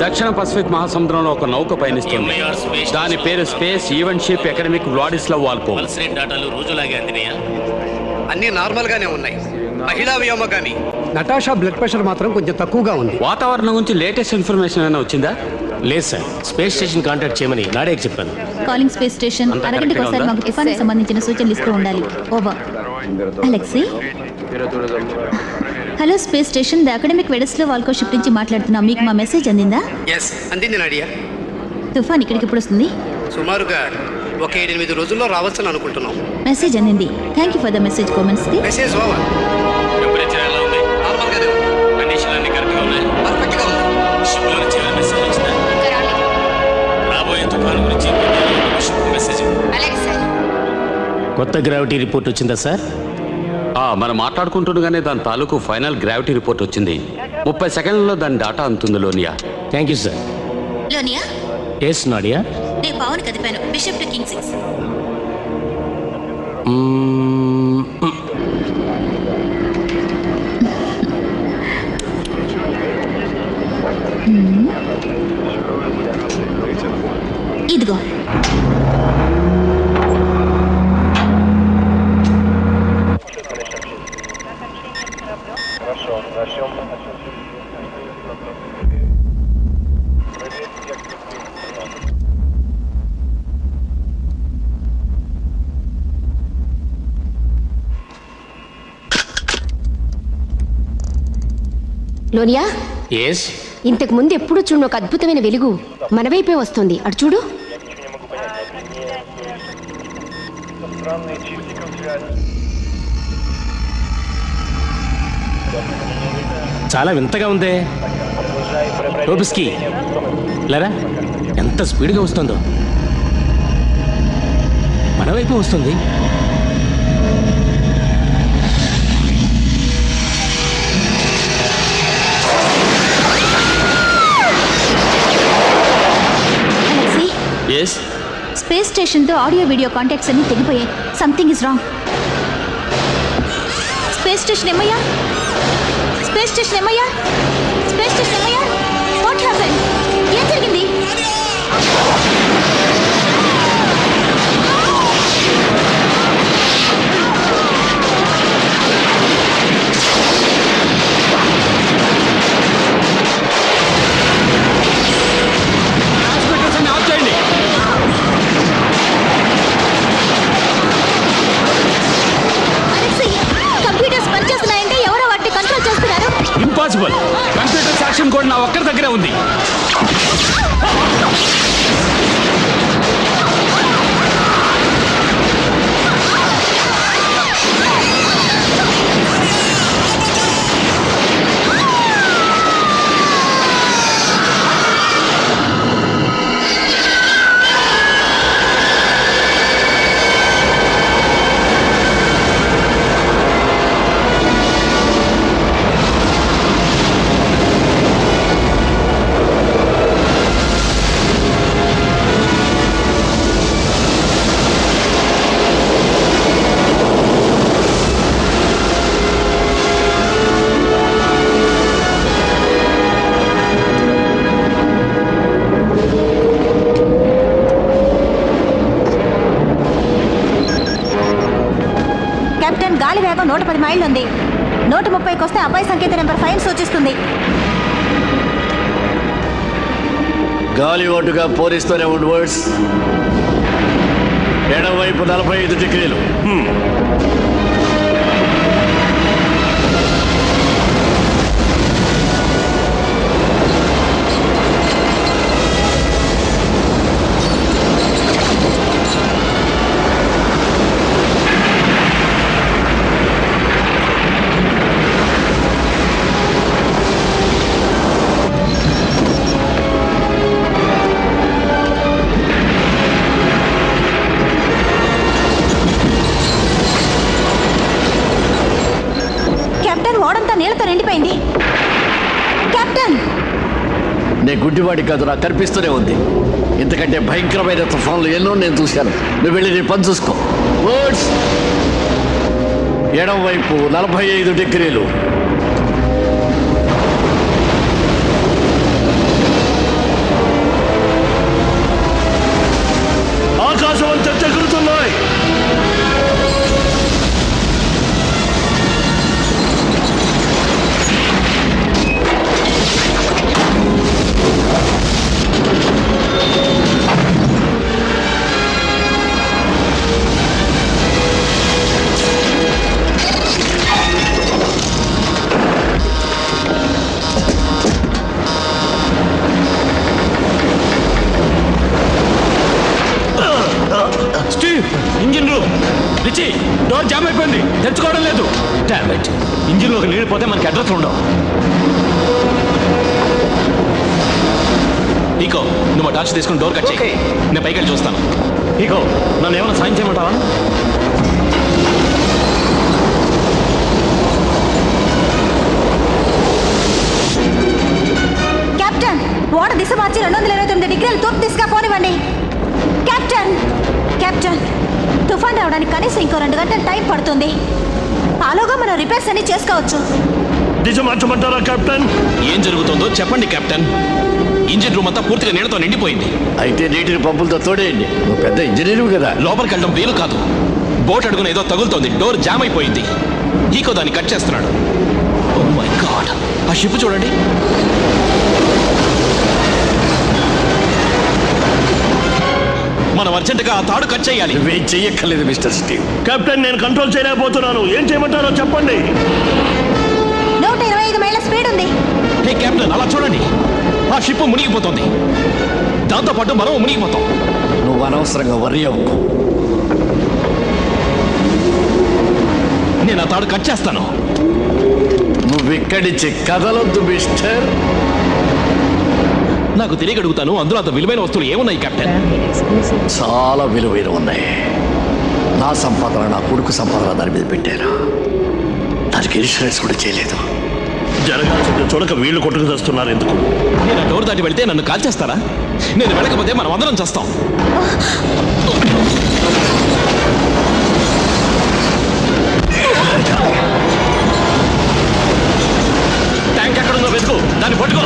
దక్షిణ పసిఫిక్ మహాసముద్రంలో ఒక నౌక పయనిస్తుంది. దాని పేరు space event ship academic Vladislav వాల్కో. అన్ని నార్మల్ గానే ఉన్నాయి. మహిళా వ్యోమగామి నటాషా బ్లడ్ ప్రెషర్ మాత్రం కొంచెం తక్కువగా ఉంది. వాతావరణం గురించి లేటెస్ట్ ఇన్ఫర్మేషన్ ఏమైనా వచ్చిందా? లేదు సార్, స్పేస్ స్టేషన్ కాంటాక్ట్ చేయమని నాడేకి చెప్పాను. కాలింగ్ స్పేస్ స్టేషన్, అరగంటకు ఒకసారి మాకు తుఫానికి సంబంధించిన సూచనలు ఇస్తూ ఉండాలి. Over. Alexei. Hello space station, the academic వెడస్లో వాల్కో షిప్ నుంచి మాట్లాడుతున్నాం. మీకు మా మెసేజ్ అందిందా? ఎస్, అందింది నాడియా. తుఫాన్ ఇక్కడికి ఎప్పుడు వస్తుంది? సుమారుగా ఒక 7-8 రోజుల్లో రావచ్చని అనుకుంటున్నాం. మెసేజ్ అందింది. Thank you for the message Komenski. Message over. Temperature ఎలా ఉంది? నార్మల్గానే ఉంది. కండిషన్ అన్ని కరెక్ట్గా ఉన్నాయి. పర్ఫెక్ట్గా ఉంది. షిప్లో చివరి మెసేజ్ వచ్చిందా? రాబోయే తుఫాను గురించి మెసేజ్. కొత్త గ్రావిటీ రిపోర్ట్ వచ్చిందా సార్? మనం మాట్లాడుకుంటుండగానే దాని తాలూకు ఫైనల్ గ్రావిటీ రిపోర్ట్ వచ్చింది. 30 సెకండ్లలో దాని డాటా అందుతుంది. Lonia. Thank you sir. Lonia. Yes Nadia. నేను పవన్ కదిపాను. Bishop to king 6. ఇదిగో. లోనియా. ఎస్. ఇంతకు ముందు ఎప్పుడు చూడు ఒక అద్భుతమైన వెలుగు మన వైపే వస్తుంది. అటు చూడు. చాలా వింతగా ఉందే. టోబిస్కీ లేరా, ఎంత స్పీడ్గా వస్తుందో. మన వైపు వస్తుంది. స్పేస్ స్టేషన్తో ఆడియో వీడియో కాంటాక్ట్స్ అన్ని తెగిపోయాయి. Something is wrong. Space station ఏమయ్యా? స్పేస్ స్టేషన్ ఏమయ్యా? స్పేస్ స్టేషన్ ఏమయ్యా? What happened? ఏం జరిగింది? ఇంపాసిబుల్. కంప్యూటర్ సాక్ష్యం కూడా నా ఒక్కరి దగ్గరే ఉంది. గాలి వేగం 110 మైళ్ళు ఉంది. 130కి వస్తే అబ్బాయి సంకేత నెంబర్ 5 సూచిస్తుంది. గాలి ఒడ్డుగా పోరిస్తూనే వుడ్వర్డ్స్. ఎడమవైపు 45 డిగ్రీలు. నీళ్ళతో నిండిపోయింది. కెప్టెన్, నేను గుడ్డివాడి కాదు, నాకు కనిపిస్తూనే ఉంది. ఇంతకంటే భయంకరమైన తుఫాన్లు ఎన్నో నేను చూశాను. నువ్వు వెళ్ళి నీ పని చూసుకో. వర్డ్స్ ఎడం వైపు 45 డిగ్రీలు. Steve, engine room. Richie, door jam అయిపోయింది, తెరుచుకోవడం లేదు. టాబ్లెట్ ఇంజిన్లోకి నీళ్ళు పోతే మనకి అడ్రస్ ఉండవు. ఈకో, నువ్వు టార్చ్ తీసుకుని డోర్ కట్ చేయి. నేను పైకి వెళ్ళి చూస్తాను. ఈకో, నన్ను ఏమైనా సాయం చేయమంటావా? కెప్టెన్, ఓడ దిశ మార్చి 229 డిగ్రీల తూర్పు దిశగా పోనివ్వండి. కెప్టెన్, కెప్టెన్, తుఫాన్ రావడానికి కనీసం ఇంకో 2 గంటల టైం పడుతుంది. ఆలోగా మనం రిపేర్స్ అన్ని చేసుకోవచ్చు. దిశ మార్చమంటారా కెప్టెన్? ఏం జరుగుతుందో చెప్పండి కెప్టెన్. ఇంజిన్ రూమ్ అంతా పూర్తిగా నీళ్ళతో నిండిపోయింది. అయితే నీటిని పంపులతో తోడేయండి. నువ్వు పెద్ద ఇంజనీరు కదా. లోపలికి వెళ్ళడం వీలు కాదు. బోట్ అడుగున ఏదో తగులుతోంది. డోర్ జామ్ అయిపోయింది. ఈకో దాన్ని కట్ చేస్తున్నాడు. ఓ మై గాడ్, ఆ షిప్ చూడండి. మనం అర్జెంటుగా ఆ తాడు కట్ చేయాలి. నువ్వేం చెయ్యక్కర్లేదు మిస్టర్ స్టీవ్. కెప్టెన్, నేను కంట్రోల్ చేయలేకపోతున్నాను. ఏం చేయమంటారో చెప్పండి. 125 మైళ్ళ స్పీడ్ ఉంది. హే కెప్టెన్, అలా చూడండి. ఆ షిప్ మునిగిపోతుంది. దాంతోపాటు మనం మునిగిపోతాం. నువ్వు అనవసరంగా వర్రీ అవ్వకు. నేను ఆ తాడు కట్ చేస్తాను. నువ్వు ఇక్కడి నుంచి కదలొద్దు మిస్టర్. నాకు తిరిగి అడుగుతాను, అందులో అంత విలువైన వస్తువులు ఏమున్నాయి కెప్టెన్? చాలా విలువైన ఉన్నాయి. నా సంపాదన, నా కొడుకు సంపాదన దాని మీద పెట్టారు. దానికి ఇన్సూరెన్స్ కూడా చేయలేదు. జరగాల్సింది చూడక వీళ్ళు కొట్టుకు తెస్తున్నారు ఎందుకు? నేను ఆ డోర్ దాటి వెళ్తే నన్ను కాల్చేస్తారా? నేను వెళ్ళకపోతే మనం అందరం చేస్తాం. ట్యాంక్ ఎక్కడుందో వెతుకు, దాన్ని పట్టుకో.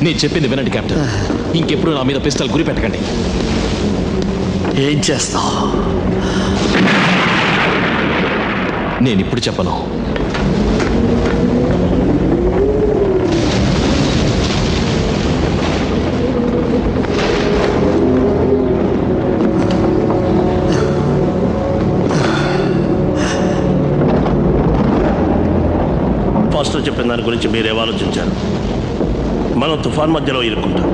నేను చెప్పింది వినండి కెప్టెన్. ఇంకెప్పుడు నా మీద పిస్టల్ గురి పెట్టకండి. ఏం చేస్తావు? నేను ఇప్పుడు చెప్పను. ఫస్ట్ చెప్పిన దాని గురించి మీరేం ఆలోచించారు? మనం తుఫాన్ మధ్యలో ఇరుక్కుంటాం.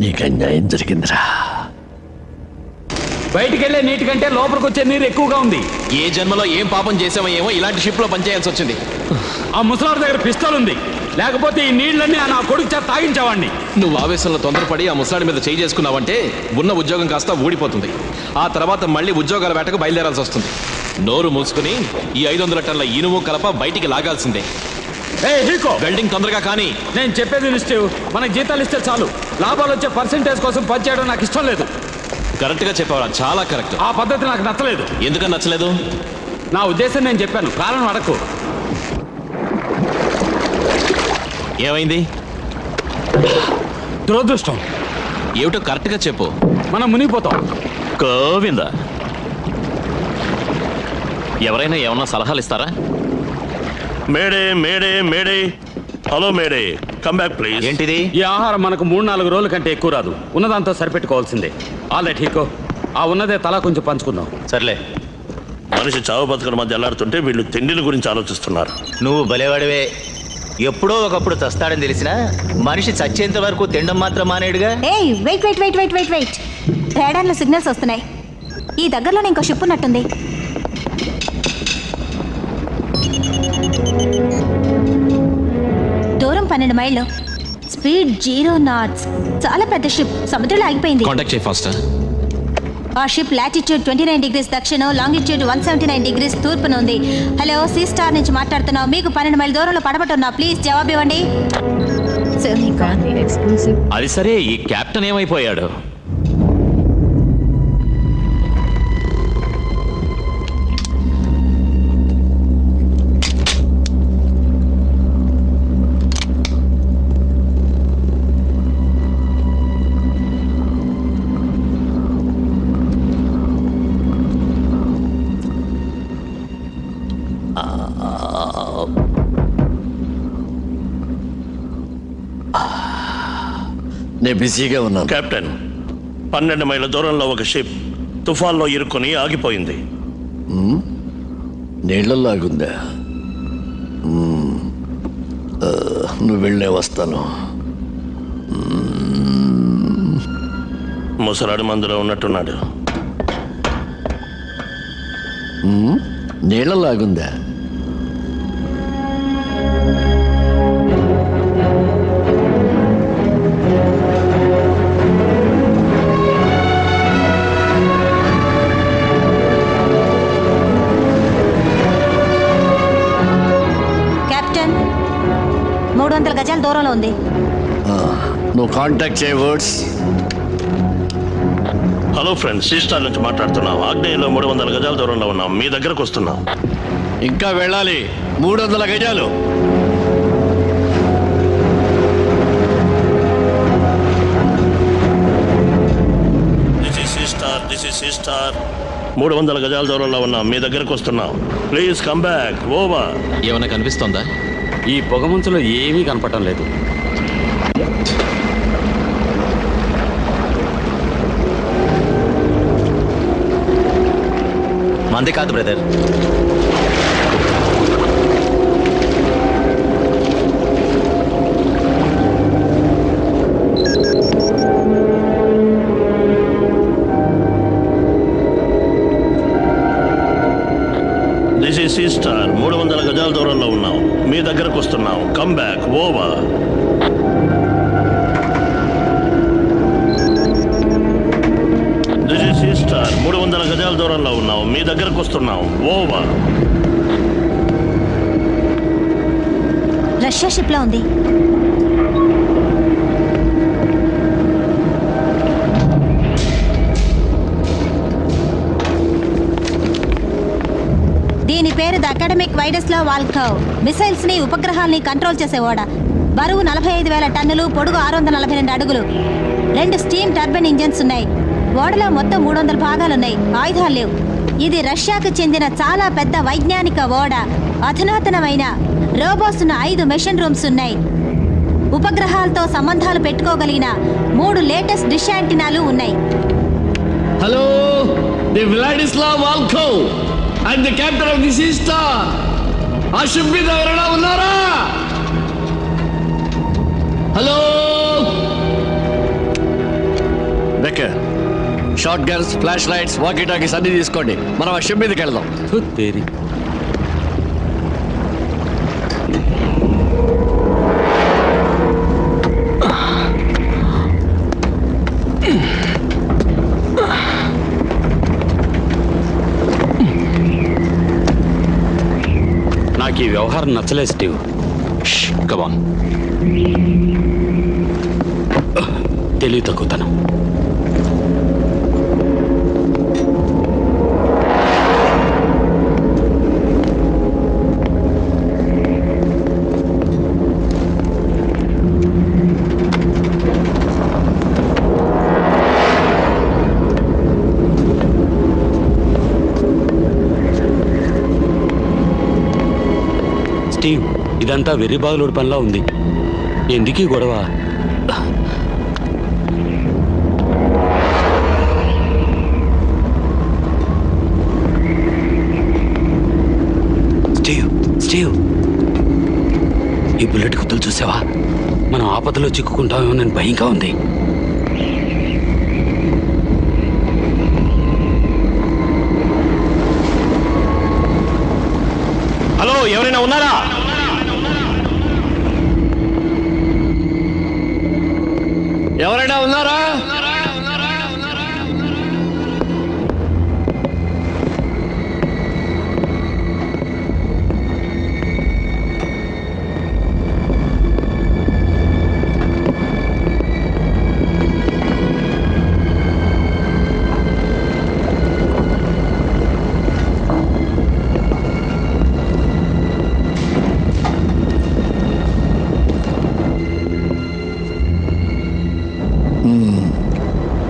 నీకు అన్యాయం జరిగిందిరా. బయటికి వెళ్ళే నీటి కంటే లోపలికి వచ్చే నీరు ఎక్కువగా ఉంది. ఏ జన్మలో ఏం పాపం చేసామో ఏమో ఇలాంటి షిప్ లో పనిచేయాల్సి వచ్చింది. ఆ ముసలాడి దగ్గర పిస్తల్ ఉంది, లేకపోతే ఈ నీళ్ళన్నీ నా కొడుకు చేత తాగించేవాడిని. నువ్వు ఆవేశంలో తొందరపడి ఆ ముసలాడి మీద చేయి చేసుకున్నావంటే ఉన్న ఉద్యోగం కాస్త ఊడిపోతుంది. ఆ తర్వాత మళ్ళీ ఉద్యోగాల వేటకు బయలుదేరాల్సి వస్తుంది. నోరు మూసుకుని ఈ 500 టన్నుల ఇనుము కలప బయటికి లాగాల్సిందే. వెల్డింగ్ తొందరగా కానీ. నేను చెప్పేది నిశ్చయం, మనకి జీతాలు ఇస్తే చాలు. లాభాలు వచ్చే పర్సెంటేజ్ కోసం పనిచేయడం నాకు ఇష్టం లేదు. కరెక్ట్ గా చెప్పావరా, చాలా కరెక్ట్. ఆ పద్ధతి నాకు నచ్చలేదు. ఎందుకని నచ్చలేదు? నా ఉద్దేశం నేను చెప్పాను, కారణం అడకు. ఏమైంది? దురదృష్టం. ఏమిటో కరెక్ట్ గా చెప్పు. మనం మునిగిపోతాం. గోవింద, ఎవరైనా ఏమన్నా సలహాలు ఇస్తారా? Mayday mayday mayday, hello mayday, come back please. ఏంటిది? ఈ ఆహారం మనకు 3-4 రోజుల కంటే ఎక్కువ రాదు. ఉన్నదాంతో సరిపెట్టుకోవాల్సిందే. ఆల్ రైట్ హీకో, ఆ ఉన్నదే తలా కొంచెం పంచుకుందాం. సర్లే. మనిషి చావు బతుకుల మధ్య అల్లాడుతుంటే వీళ్ళు తిండిని గురించి ఆలోచిస్తున్నారు. నువ్వు భలేవాడివే. ఎప్పుడో ఒకప్పుడు చస్తాడని తెలిసినా మనిషి చచ్చేంత వరకు తినడం మాత్రం మానేడుగా. ఏయ్ wait wait wait wait wait wait రేడార్లో సిగ్నల్స్ వస్తున్నాయి. ఈ దగ్గరలోనే ఇంకో షిప్ ఉన్నట్టుంది. దూరం 12 మైళ్ళు, స్పీడ్ 0 knots. చాలా పెద్ద షిప్ సముద్రంలో ఆగిపోయింది. కాంటాక్ట్ చేయి ఫాస్ట్. ఆ షిప్ లాటిట్యూడ్ 29 degrees దక్షిణం, లాంగిట్యూడ్ 179 degrees తూర్పున ఉంది. హలో, సీ స్టార్ నుంచి మాట్లాడుతున్నావు. మీకు 12 మైళ్ళ దూరంలో పడబట్టున్నా. ప్లీజ్ జవాబు ఇవ్వండి. అది సరే, ఈ కెప్టెన్ ఏమైపోయాడు? నేను బిజీగా ఉన్నాను. కెప్టెన్, 12 మైళ్ళ దూరంలో ఒక షిప్ తుఫాన్లో ఇరుక్కుని ఆగిపోయింది. నీళ్ళల్లో ఆగుందా? నువ్వు వెళ్ళే వస్తాను. ముసలాడి మందులో ఉన్నట్టున్నాడు. నీళ్ళల్లో ఆగుందా? కెప్టెన్, 300 గజాల దూరంలో ఉంది. నువ్వు కాంటాక్ట్ చేయ వర్డ్స్. హలో ఫ్రెండ్స్, సీస్టార్ నుంచి మాట్లాడుతున్నాం. ఆగ్నేయంలో 300 గజాల దూరంలో ఉన్నాం. మీ దగ్గరకు వస్తున్నాం. ఇంకా వెళ్ళాలి. 300 గజాలు. This is Seastar. 300 గజాల దూరంలో ఉన్నాం. మీ దగ్గరకు వస్తున్నాం. Please come back. ఓవర్. ఏమైనా కనిపిస్తోందా? ఈ పొగమంచులో ఏమీ కనపడటం లేదు. మంది కాదు బ్రదర్. This is Seastar. 300 గజాల దూరంలో ఉన్నాం. మీ దగ్గరకు వస్తున్నాం. Come back. Over. This is Seastar. 300 గజాల దూరంలో ఉన్నాం. మీ దగ్గరకు వస్తున్నాం. ఓవర్. రష్యా షిప్ లో ఉంది. దీని పేరు ద అకాడమిక్ వైడస్లా వాల్కవ్. మిసైల్స్ ని, ఉపగ్రహాల్ని కంట్రోల్ చేసేవాడ. బరువు 45,000 టన్నులు, పొడుగు 642 అడుగులు. 2 స్టీమ్ టర్బైన్ ఇంజన్స్ ఉన్నాయి. ఓడలో మొత్తం 300 భాగాలున్నాయి. ఆయుధాలు లేవు. ఇది రష్యాకు చెందిన చాలా పెద్ద వైజ్ఞానిక ఓడ. అధునాతనమైన రోబోట్స్ ఉన్న 5 మెషిన్ రూమ్స్ ఉన్నాయి. ఉపగ్రహాలతో సంబంధాలు పెట్టుకోగలిగిన 3 లేటెస్ట్ డిష్ యాంటీనాలు ఉన్నాయి. Hello, the Vladislav Volkov. I'm the captain of the Seastar. ఆ షిప్ మీద ఎవరైనా ఉన్నారా? Hello Becker, short guns, flash lights, walkie talkies అన్ని తీసుకోండి. మనం ఆ షిప్ మీదకి వెళ్దాం. తేరి నాకు ఈ వ్యవహారం నచ్చలేదు స్టీవ్. కమాన్. తెలివి తగ్గుతాను. స్టీవ్, ఇదంతా వెర్రి బాగులోడి పనిలా ఉంది. ఎందుకీ గొడవ? స్టీవ్, స్టీవ్, ఈ బుల్లెట్ గుర్తులు చూసావా? మనం ఆపదలో చిక్కుకుంటామేమోనని భయంగా ఉంది. హలో, ఎవరైనా ఉన్నారా? ఎవరైనా ఉన్నారా?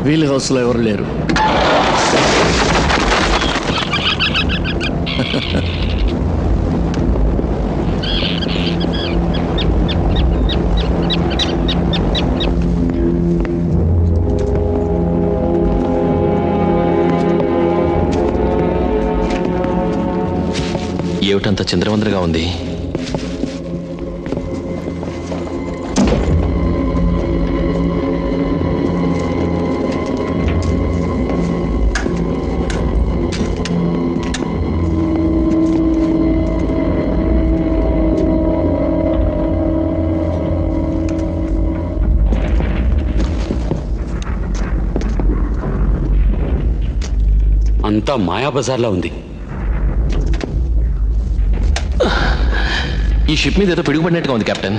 వీల్ హౌస్లో ఎవరు లేరు. ఏమిటంత చంద్రవందరగా ఉంది? అంతా మాయాబజార్లా ఉంది. ఈ షిప్ మీద ఏదో పిడుగుపడినట్టుగా ఉంది కెప్టెన్.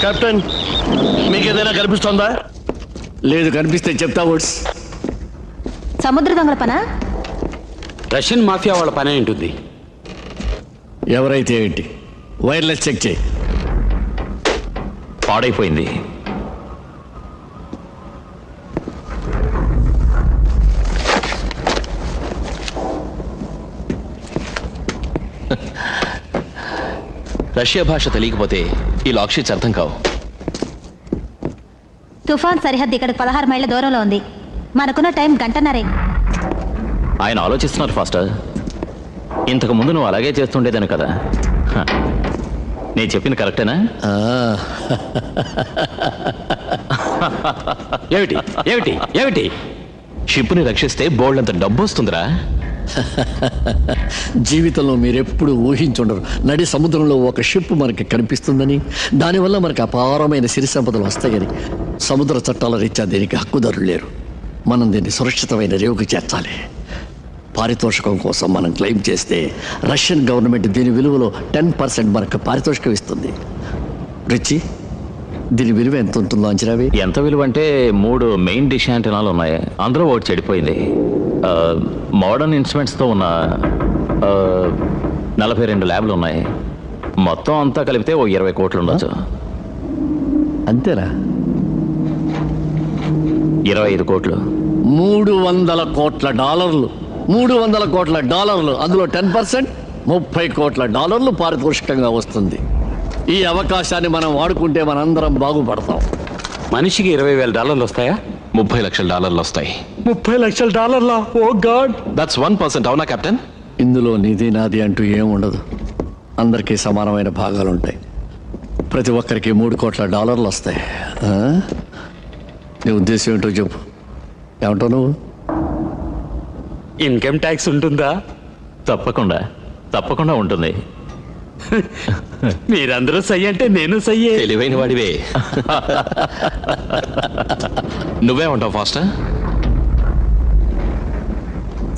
కెప్టెన్, మీకు ఏదైనా కనిపిస్తోందా? లేదు, కనిపిస్తే చెప్తా వర్డ్స్. సముద్ర దొంగల పనా? రష్యన్ మాఫియా వాళ్ళ పనే ఉంటుంది. ఎవరైతే ఏంటి, వైర్లెస్ చెక్ చేయి. పాడైపోయింది. రష్యా భాష తెలియకపోతే ఈ లాక్ షీట్స్ అర్థం కావు. తుఫాన్ సరిహద్దు ఇక్కడికి 16 మైళ్ళ దూరంలో ఉంది. మనకున్న టైం గంటన్నరే. ఆయన ఆలోచిస్తున్నారు ఫాస్టర్. ఇంతకు ముందు నువ్వు అలాగే చేస్తుండేదని కదా. నేను చెప్పింది కరెక్టేనా? ఏమిటి ఏమిటి ఏమిటి? షిప్ని రక్షిస్తే బోల్డ్ అంత డబ్బు వస్తుందిరా. జీవితంలో మీరెప్పుడు ఊహించుండరు, నడి సముద్రంలో ఒక షిప్ మనకి కనిపిస్తుందని, దానివల్ల మనకు అపారమైన సిరి సంపదలు వస్తాయని. సముద్ర చట్టాల రీత్యా దీనికి హక్కుదారులు లేరు. మనం దీన్ని సురక్షితమైన రేవుకి చేర్చాలి. పారితోషికం కోసం మనం క్లెయిమ్ చేస్తే రష్యన్ గవర్నమెంట్ దీని విలువలో 10% మనకు పారితోషికం ఇస్తుంది. రిచి, దీని విలువ ఎంత ఉంటుందో అంచనావి? ఎంత విలువ అంటే 3 మెయిన్ డిష్ యాంటెనాలు ఉన్నాయి. అందులో ఒకటి చెడిపోయింది. మోడర్న్ ఇన్స్ట్రుమెంట్స్తో ఉన్న 42 ల్యాబ్లు ఉన్నాయి. మొత్తం అంతా కలిపితే ఓ 20 కోట్లు ఉండొచ్చు. అంతేనా? 25 కోట్లు. 300 కోట్ల డాలర్లు. 300 కోట్ల డాలర్లు, అందులో 10% $30 కోట్ల పారితోషికంగా వస్తుంది. ఈ అవకాశాన్ని మనం వాడుకుంటే మనందరం బాగుపడతాం. మనిషికి $20,000 వస్తాయా? $30 లక్షల వస్తాయి. $30 లక్షల? ఓ గాడ్! దట్స్ 1%. అవునా కెప్టెన్? ఇందులో నీది నాది అంటూ ఏం ఉండదు. అందరికీ సమానమైన భాగాలు ఉంటాయి. ప్రతి ఒక్కరికి $3 కోట్ల వస్తాయి. నీ ఉద్దేశం ఏంటో చెప్పు. ఏమంటావు నువ్వు? ఇన్కమ్ ట్యాక్స్ ఉంటుందా? తప్పకుండా ఉంటుంది. మీరందరూ సై అంటే నేను సయ్యే. తెలివైన వాడివే. నువ్వే ఉంటావు ఫాస్టర్?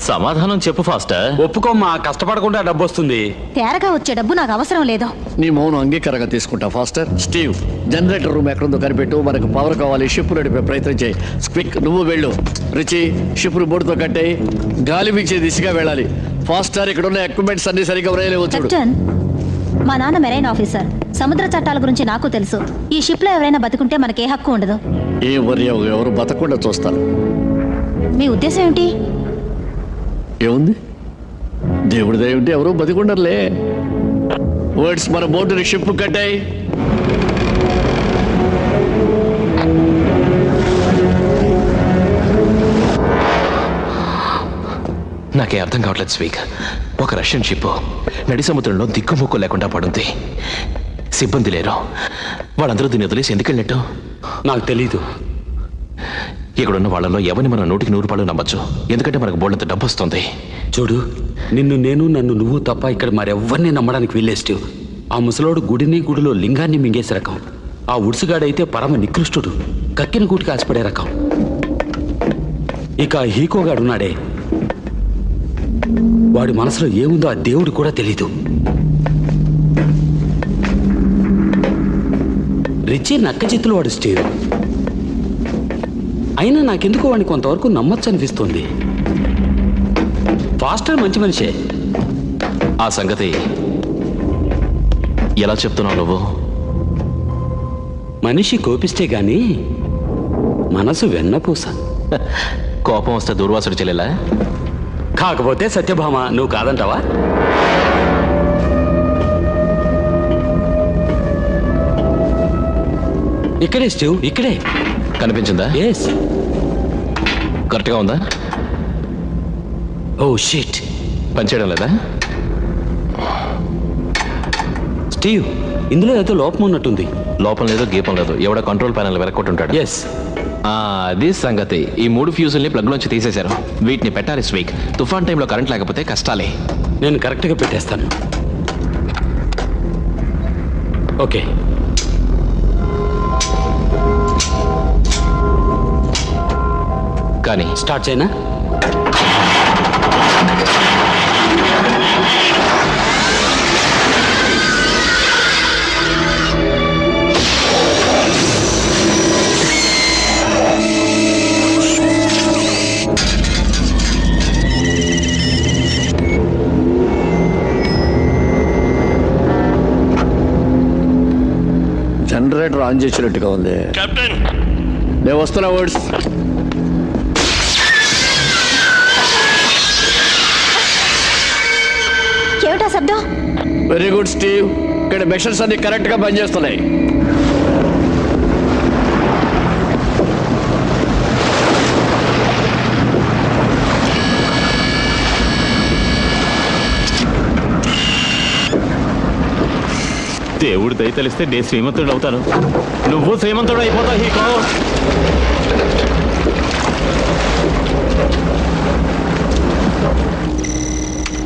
సమాధానం చెప్పు ఫాస్టర్. ఒప్పుకోమ్మా, కష్టపడకుండా డబ్బు వస్తుంది. తేరగా వచ్చే డబ్బు నాకు అవసరం లేదు. నీ మౌనం అంగీకారంగా తీసుకుంటా ఫాస్టర్. స్టీవ్, జనరేటర్ రూమ్ ఎక్కడుందో కనిపెట్టు. మనకు పవర్ కావాలి. షిప్ నడిపే ప్రయత్నం చేయి. స్క్విక్, నువ్వు వెళ్ళు. రిచి, షిప్ను బోర్డుతో కట్టేయి. గాలి వీచే దిశగా వెళ్ళాలి. ఫాస్టర్, ఇక్కడ ఉన్న ఎక్విప్మెంట్స్ అన్ని సరిగ్గా వ్రాయలేవచ్చు. కెప్టెన్, మా నాన్న మెరైన్ ఆఫీసర్. సముద్ర చట్టాల గురించి నాకు తెలుసు. ఈ షిప్ లో ఎవరైనా బతుకుంటే మనకే హక్కు ఉండదు. ఏ వర్యం, ఎవరు బతకుండా చూస్తారు. మీ ఉద్దేశం ఏంటి? ఏముంది, దేవుడి దయ ఉంటే ఎవరు బతికుండర్లే. వర్డ్స్, మన బోటుని షిప్ కట్టాయి. నాకే అర్థం కావట్లేదు స్పీక్. ఒక రష్యన్ షిప్ నడి సముద్రంలో దిక్కుముక్కు లేకుండా పడుంది. సిబ్బంది లేరు. వాళ్ళందరూ దీన్ని వదిలేసి ఎందుకు వెళ్ళినట్టు నాకు తెలీదు. ఇక్కడున్న వాళ్ళలో ఎవరిని మనం 100% నమ్మచ్చు. ఎందుకంటే మనకు బోల్డంత డబ్బు వస్తుంది. చూడు, నిన్ను నేను, నన్ను నువ్వు తప్ప ఇక్కడ మరెవ్వరిని నమ్మడానికి వీల్లేస్టు. ఆ ముసలోడు గుడిలో లింగాన్ని మింగేసే రకం. ఆ ఉడుసుగాడైతే పరమ నికృష్టుడు, కక్కిన గూటికి ఆశపడే రకం. ఇక హీకోగాడున్నాడే, వాడి మనసులో ఏముందో ఆ దేవుడు కూడా తెలీదు. రిచి నక్క చేతులు వాడు స్టీవ్. అయినా నాకెందుకు వాడిని కొంతవరకు నమ్మచ్చు అనిపిస్తుంది. ఫాస్టర్ మంచి మనిషే. ఆ సంగతి ఎలా చెప్తున్నావు నువ్వు? మనిషి కోపిస్తే గాని మనసు వెన్నపూస. కోపం వస్తే దూర్వాసుడు చెల్లెలా? కాకపోతే సత్యభామ, నువ్వు కాదంటావా? ఇక్కడే స్టీవ్, ఇక్కడే. కనిపించిందా? ఎస్. కరెక్ట్గా ఉందా? ఓ షిట్, పనిచేయడం లేదా? స్టీవ్, ఇందులో ఏదో లోపం ఉన్నట్టుంది. లోపం లేదు, గీపం లేదు. ఎవడ కంట్రోల్ ప్యానల్ వెరక్కొట్టుంటాడు. ఎస్. అది సంగతి. ఈ 3 ఫ్యూజుల్ని ప్లగ్లోంచి తీసేశారు. వీటిని పెట్టాలి స్వీక్. తుఫాన్ టైంలో కరెంట్ లేకపోతే కష్టాలే. నేను కరెక్ట్గా పెట్టేస్తాను. ఓకే. కానీ స్టార్ట్ చేయనా? జనరేటర్ ఆన్ చేసినట్టుగా ఉంది. కెప్టెన్, నేను వస్తున్నా. వర్డ్స్ ఏమిటా శబ్దం? Very good Steve. ఇక్కడ మెషర్స్ అన్ని కరెక్ట్ గా పనిచేస్తున్నాయి. దేవుడు దయ తెలిస్తే నేను శ్రీమంతుడు అవుతాను, నువ్వు శ్రీమంతుడు అయిపోతావు. హీకో,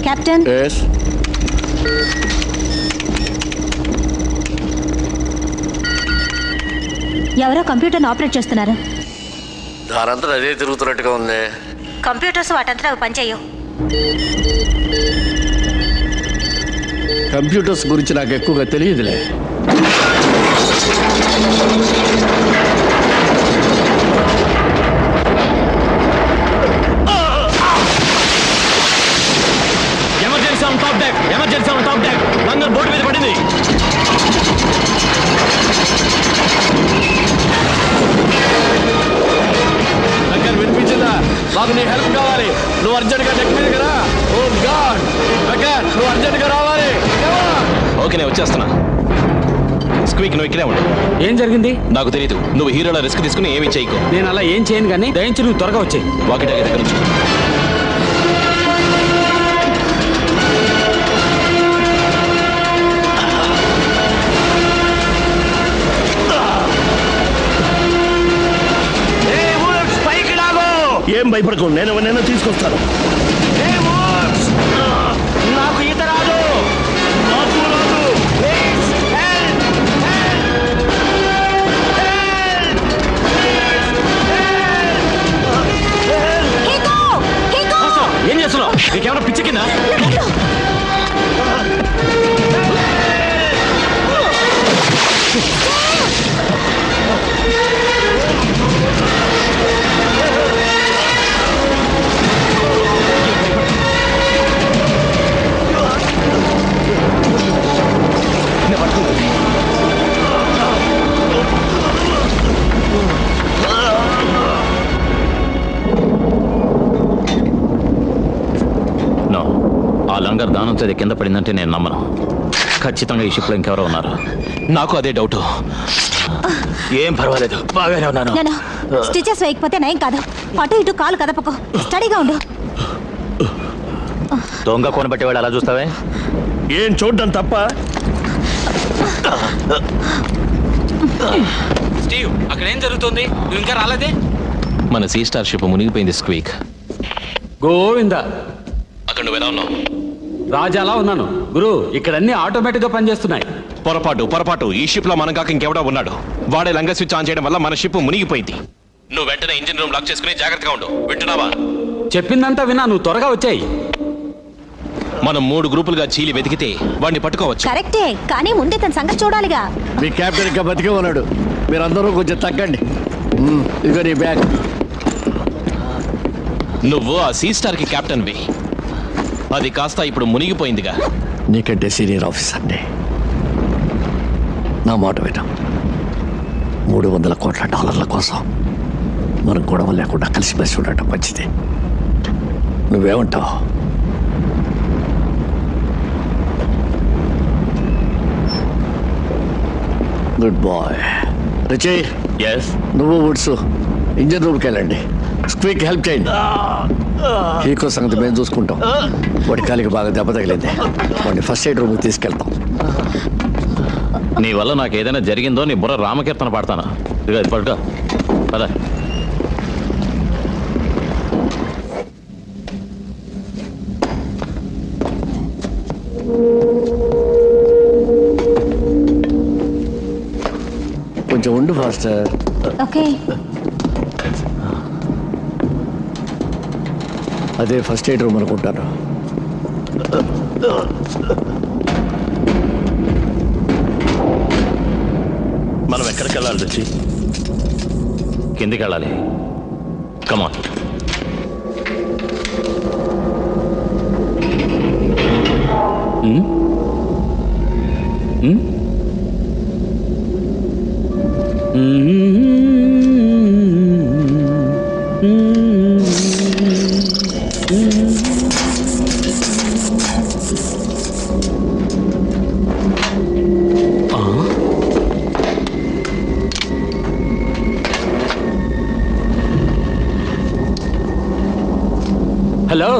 కెప్టెన్. ఎస్. ఎవరో కంప్యూటర్ని ఆపరేట్ చేస్తున్నారు. దానంతా అదే తిరుగుతున్నట్టుగా ఉంది. కంప్యూటర్స్ వాటంతా అవి పనిచేయవు. కంప్యూటర్స్ గురించి నాకు ఎక్కువగా తెలియదులే. Emergency on top deck, emergency on top deck. Langar board మీద పడింది. దగ్గర వినిపించిందా? మాకు నీ హెల్ప్ కావాలి. నువ్వు అర్జెంట్గా డెక్ మీద కదా. ఓ గాడ్, దగ్గర నువ్వు అర్జెంట్గా రావాలి. ఓకే, నేను వచ్చేస్తున్నా. స్క్వీక్, నువ్వు ఇక్కడే ఉండు. ఏం జరిగింది? నాకు తెలియదు. నువ్వు హీరోల రిస్క్ తీసుకుని ఏమీ చేయకు. నేను అలా ఏం చేయను, కానీ దయించి నువ్వు త్వరగా వచ్చేయి. వాకిటాకి దగ్గర నుంచి. ఏం భయపడకు, నేను ఎవరినైనా తీసుకొస్తాను. నాకు ఈత రాదు. నాకు రాదు. హీకో! హీకో! ఏం చేస్తున్నావు? నీకేమైనా పిచ్చి కింద? ఆ లంగర్ దానం చది కింద పడిందంటే నేను నమ్మను. ఖచ్చితంగా ఈ షిప్లో ఇంకెవరో ఉన్నారు. నాకు అదే డౌట్. ఏం పర్వాలేదు, బాగానే ఉన్నాను. నేను స్టిచెస్ వేయకపోతే నయం కాదు. అటు ఇటు కాలు కదపకు, స్టడీగా ఉండు. దొంగ కోన పెట్టేవాడు అలా చూస్తావే? ఏం చూడ్డం తప్ప? స్టీవ్, అక్కడ ఏం జరుగుతుంది? నువ్వు ఇంకా రాలేదే? మన సీ స్టార్ షిప్ మునిగిపోయింది స్క్వీక్. గోవిందా, అక్కడ నువ్వు ఎలా ఉన్నావు? రాజాలా ఉన్నాను గురు. ఇక్కడ అన్ని ఆటోమేటిక్ గా పనిచేస్తున్నాయి. పొరపాటు. ఈ షిప్ లో మనం కాక ఇంకెవడో ఉన్నాడు. వాడే లంగ స్విచ్ ఆన్ చేయడం వల్ల మన షిప్ మునిగిపోయింది. నువ్వు వెంటనే ఇంజిన్ రూమ్ లాక్ చేసుకుని జాగ్రత్తగా ఉండు. వింటున్నావా? చెప్పిందంతా విన్నా, నువ్వు త్వరగా వచ్చాయి. మనం 3 గ్రూపులుగా చీలి వెతికితే వాడిని పట్టుకోవచ్చు. కరెక్టే, కానీ ముందే తన సంగతి చూడాలిగా. మీ క్యాప్టెన్ ఇంకా బతికే ఉన్నాడు. మీరందరూ కొంచెం తగ్గండి. ఇదిగో నీ బ్యాగ్. నువ్వు ఆ సీ స్టార్ కి కెప్టెన్ వి. అది కాస్త ఇప్పుడు మునిగిపోయిందిగా. నీకంటే సీనియర్ ఆఫీసర్ని. నా మాట విను. $300 కోట్ల కోసం మనం గొడవ లేకుండా కలిసిమెలిసి ఉండటం మంచిది. నువ్వేమంటావు? Good boy. రిచి, నువ్వు వుడ్స్ ఇంజన్ రూమ్కి వెళ్ళండి. స్క్విక్ హెల్ప్ చేయండి. హీకో సంగతి మేము చూసుకుంటాం. వాడి కాలికి బాగా దెబ్బ తగిలింది. వాడిని ఫస్ట్ ఎయిడ్ రూమ్కి తీసుకెళ్తాం. నీ వల్ల నాకు ఏదైనా జరిగిందో నీ బుర్ర రామకీర్తన పాడతాను. ఇదిగో ఇది పడుకో. పద. కొంచెం ఉండు ఫాస్టర్. ఓకే. అదే ఫస్ట్ ఎయిడ్ రూమ్ అనుకుంటాను. మనం ఎక్కడికి వెళ్ళాలి రుచి? కిందికి వెళ్ళాలి. కమాన్. హలో.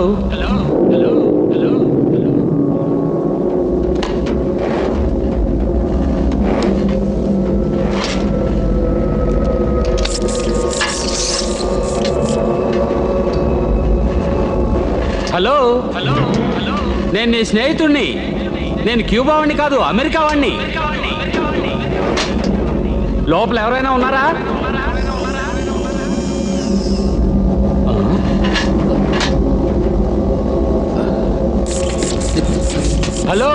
హలో, నేను నీ స్నేహితుడిని. నేను క్యూబా వాడిని కాదు, అమెరికా వాడిని. లోపల ఎవరైనా ఉన్నారా? హలో.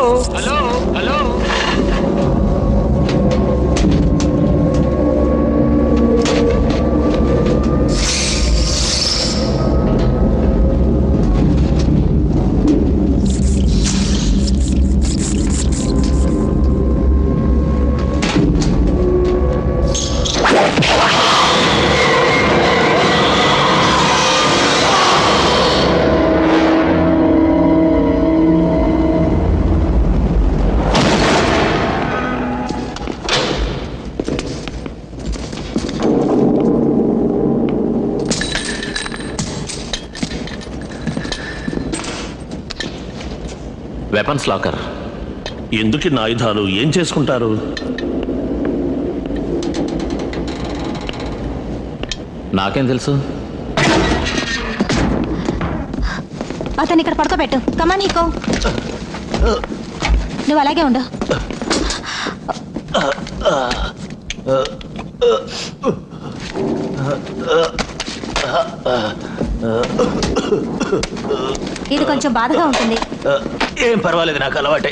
Weapons locker. ఎందుకు ఇన్ని ఆయుధాలు? ఏం చేసుకుంటారు? నాకేం తెలుసు? అతను ఇక్కడ పడుకోబెట్టు. కమాన్ హీకో, నువ్వు అలాగే ఉండు. ఇది కొంచెం బాధగా ఉంటుంది. ఏం పర్వాలేదు, నాకు అలవాటే.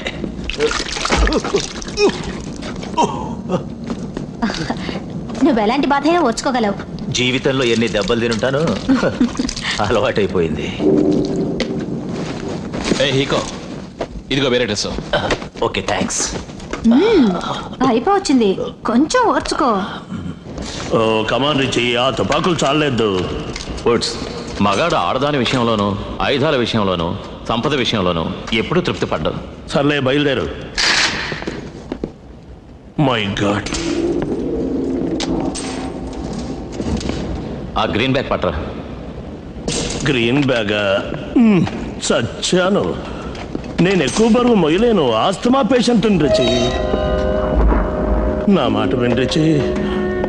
నువ్వు ఎలాంటి బాధ అయినా ఓర్చుకోగలవు. జీవితంలో ఎన్ని దెబ్బలు తినుంటాను. అలవాటైపోయింది. హీకో, ఇదిగో వేరే డ్రెస్. Okay, thanks. అయిపోవచ్చింది, కొంచెం ఓర్చుకో. ఓ కమాన్ రిచి, ఆ తుపాకులు చాలలేదు. వుడ్స్, మగాడు ఆడదాని విషయంలోనూ, ఆయుధాల విషయంలోనూ, సంపద విషయంలోనూ ఎప్పుడూ తృప్తి పడ్డాడు. సర్లే, బయలుదేరు. My God. ఆ గ్రీన్ బ్యాగ్ పట్టరా. గ్రీన్ బ్యాగా? చచ్చాను. నేను ఎక్కువ బరువు మొయ్యలేను. Asthma patient Richie. నా మాట వినరిచి.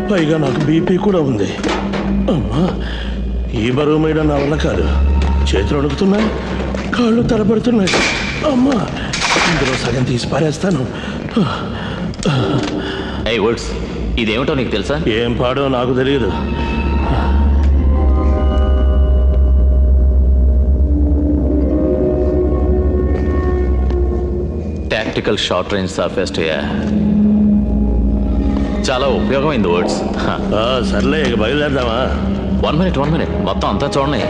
పైగా నాకు బీపీ కూడా ఉంది. అమ్మా, ఈ బరువు మీద నా వల్ల కాదు. చేతులు అడుగుతున్నాయి, కాళ్ళు తలపడుతున్నాయి. అమ్మా, ఇందులో సగం తీసి పారేస్తాను. ఇదేమిటో నీకు తెలుసా? ఏం పాడో నాకు తెలియదు. టాక్టికల్ షార్ట్ రేంజ్ సర్ఫేస్ చాలా ఉపయోగమైంది వర్డ్స్. సర్లే, ఇక బయలుదేరదామా? 1 minute మొత్తం అంతా చూడండి.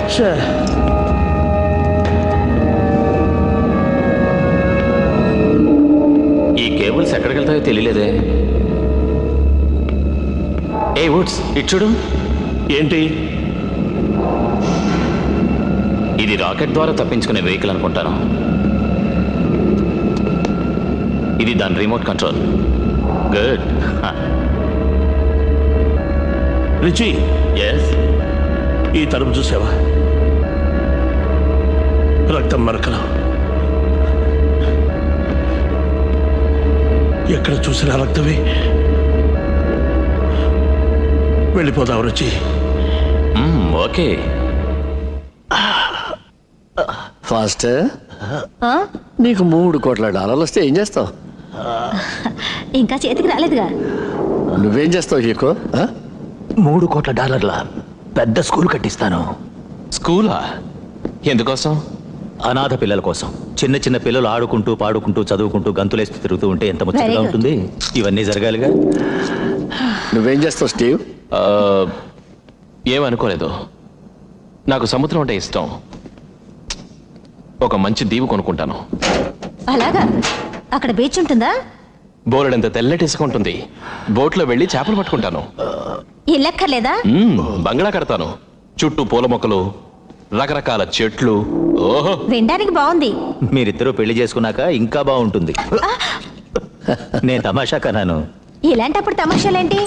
ఈ కేబుల్స్ ఎక్కడికి వెళ్తాయో తెలియలేదే. ఏ వుడ్స్, ఇటు చూడు. ఏంటి ఇది? రాకెట్ ద్వారా తప్పించుకునే వెహికల్ అనుకుంటాను. ఇది దాని remote control. Good. Richie, yes. ఈ తలుపు చూసావా? రక్తం మరకలు. ఎక్కడ చూసినా రక్తమే. వెళ్ళిపోదాం రుచి. ఓకే. ఫాస్ట్. నీకు $3 కోట్ల వస్తే ఏం చేస్తావు? ఇంకా చేతికి రాలేదుగా. నువ్వేం చేస్తావు హీకో? $3 కోట్ల పెద్ద స్కూల్ కట్టిస్తాను. స్కూలా? ఎందుకోసం? అనాథ పిల్లల కోసం. చిన్న చిన్న పిల్లలు ఆడుకుంటూ పాడుకుంటూ చదువుకుంటూ గంతులేస్తూ తిరుగుతూ ఉంటే ఎంత ముచ్చటగా ఉంటుంది. ఇవన్నీ జరగాలిగా. నువ్వేం చేస్తావు స్టీవ్? ఏమనుకోలేదు. నాకు సముద్రం అంటే ఇష్టం. ఒక మంచి దీవు కొనుక్కుంటాను. అలాగా? అక్కడ బీచ్ ఉంటుందా? బోలెడంత తెల్లటి ఇసుక ఉంటుంది. బోట్లో వెళ్ళి చేపలు పట్టుకుంటాను. ఇల్లక్కర్లేదా? బంగ్లా కడతాను. చుట్టూ పూల మొక్కలు, రకరకాల చెట్లు. ఓహో, వినడానికి బాగుంది. మీరిద్దరూ పెళ్లి చేసుకున్నాక ఇంకా బాగుంటుంది. నేను తమాషా కన్నాను. ఇలాంటప్పుడు తమాషాలేంటి?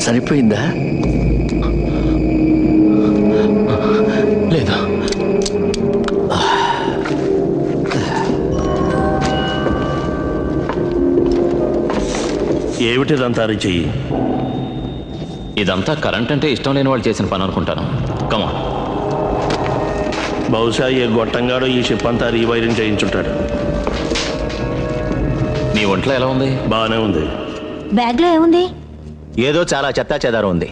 సరిపోయిందా? లేదా? ఏమిటిదంతా రిచి? ఇదంతా కరెంట్ అంటే ఇష్టం లేని వాళ్ళు చేసిన పని అనుకుంటాను. కమా. బహుశా ఏ గొట్టంగాడో ఈ షిప్ అంతా రీవైరింగ్ చేయించుంటాడు. నీ ఒంట్లో ఎలా ఉంది? బాగానే ఉంది. బ్యాగ్ లో ఏముంది? ఏదో చాలా చెత్తా చెదారం ఉంది.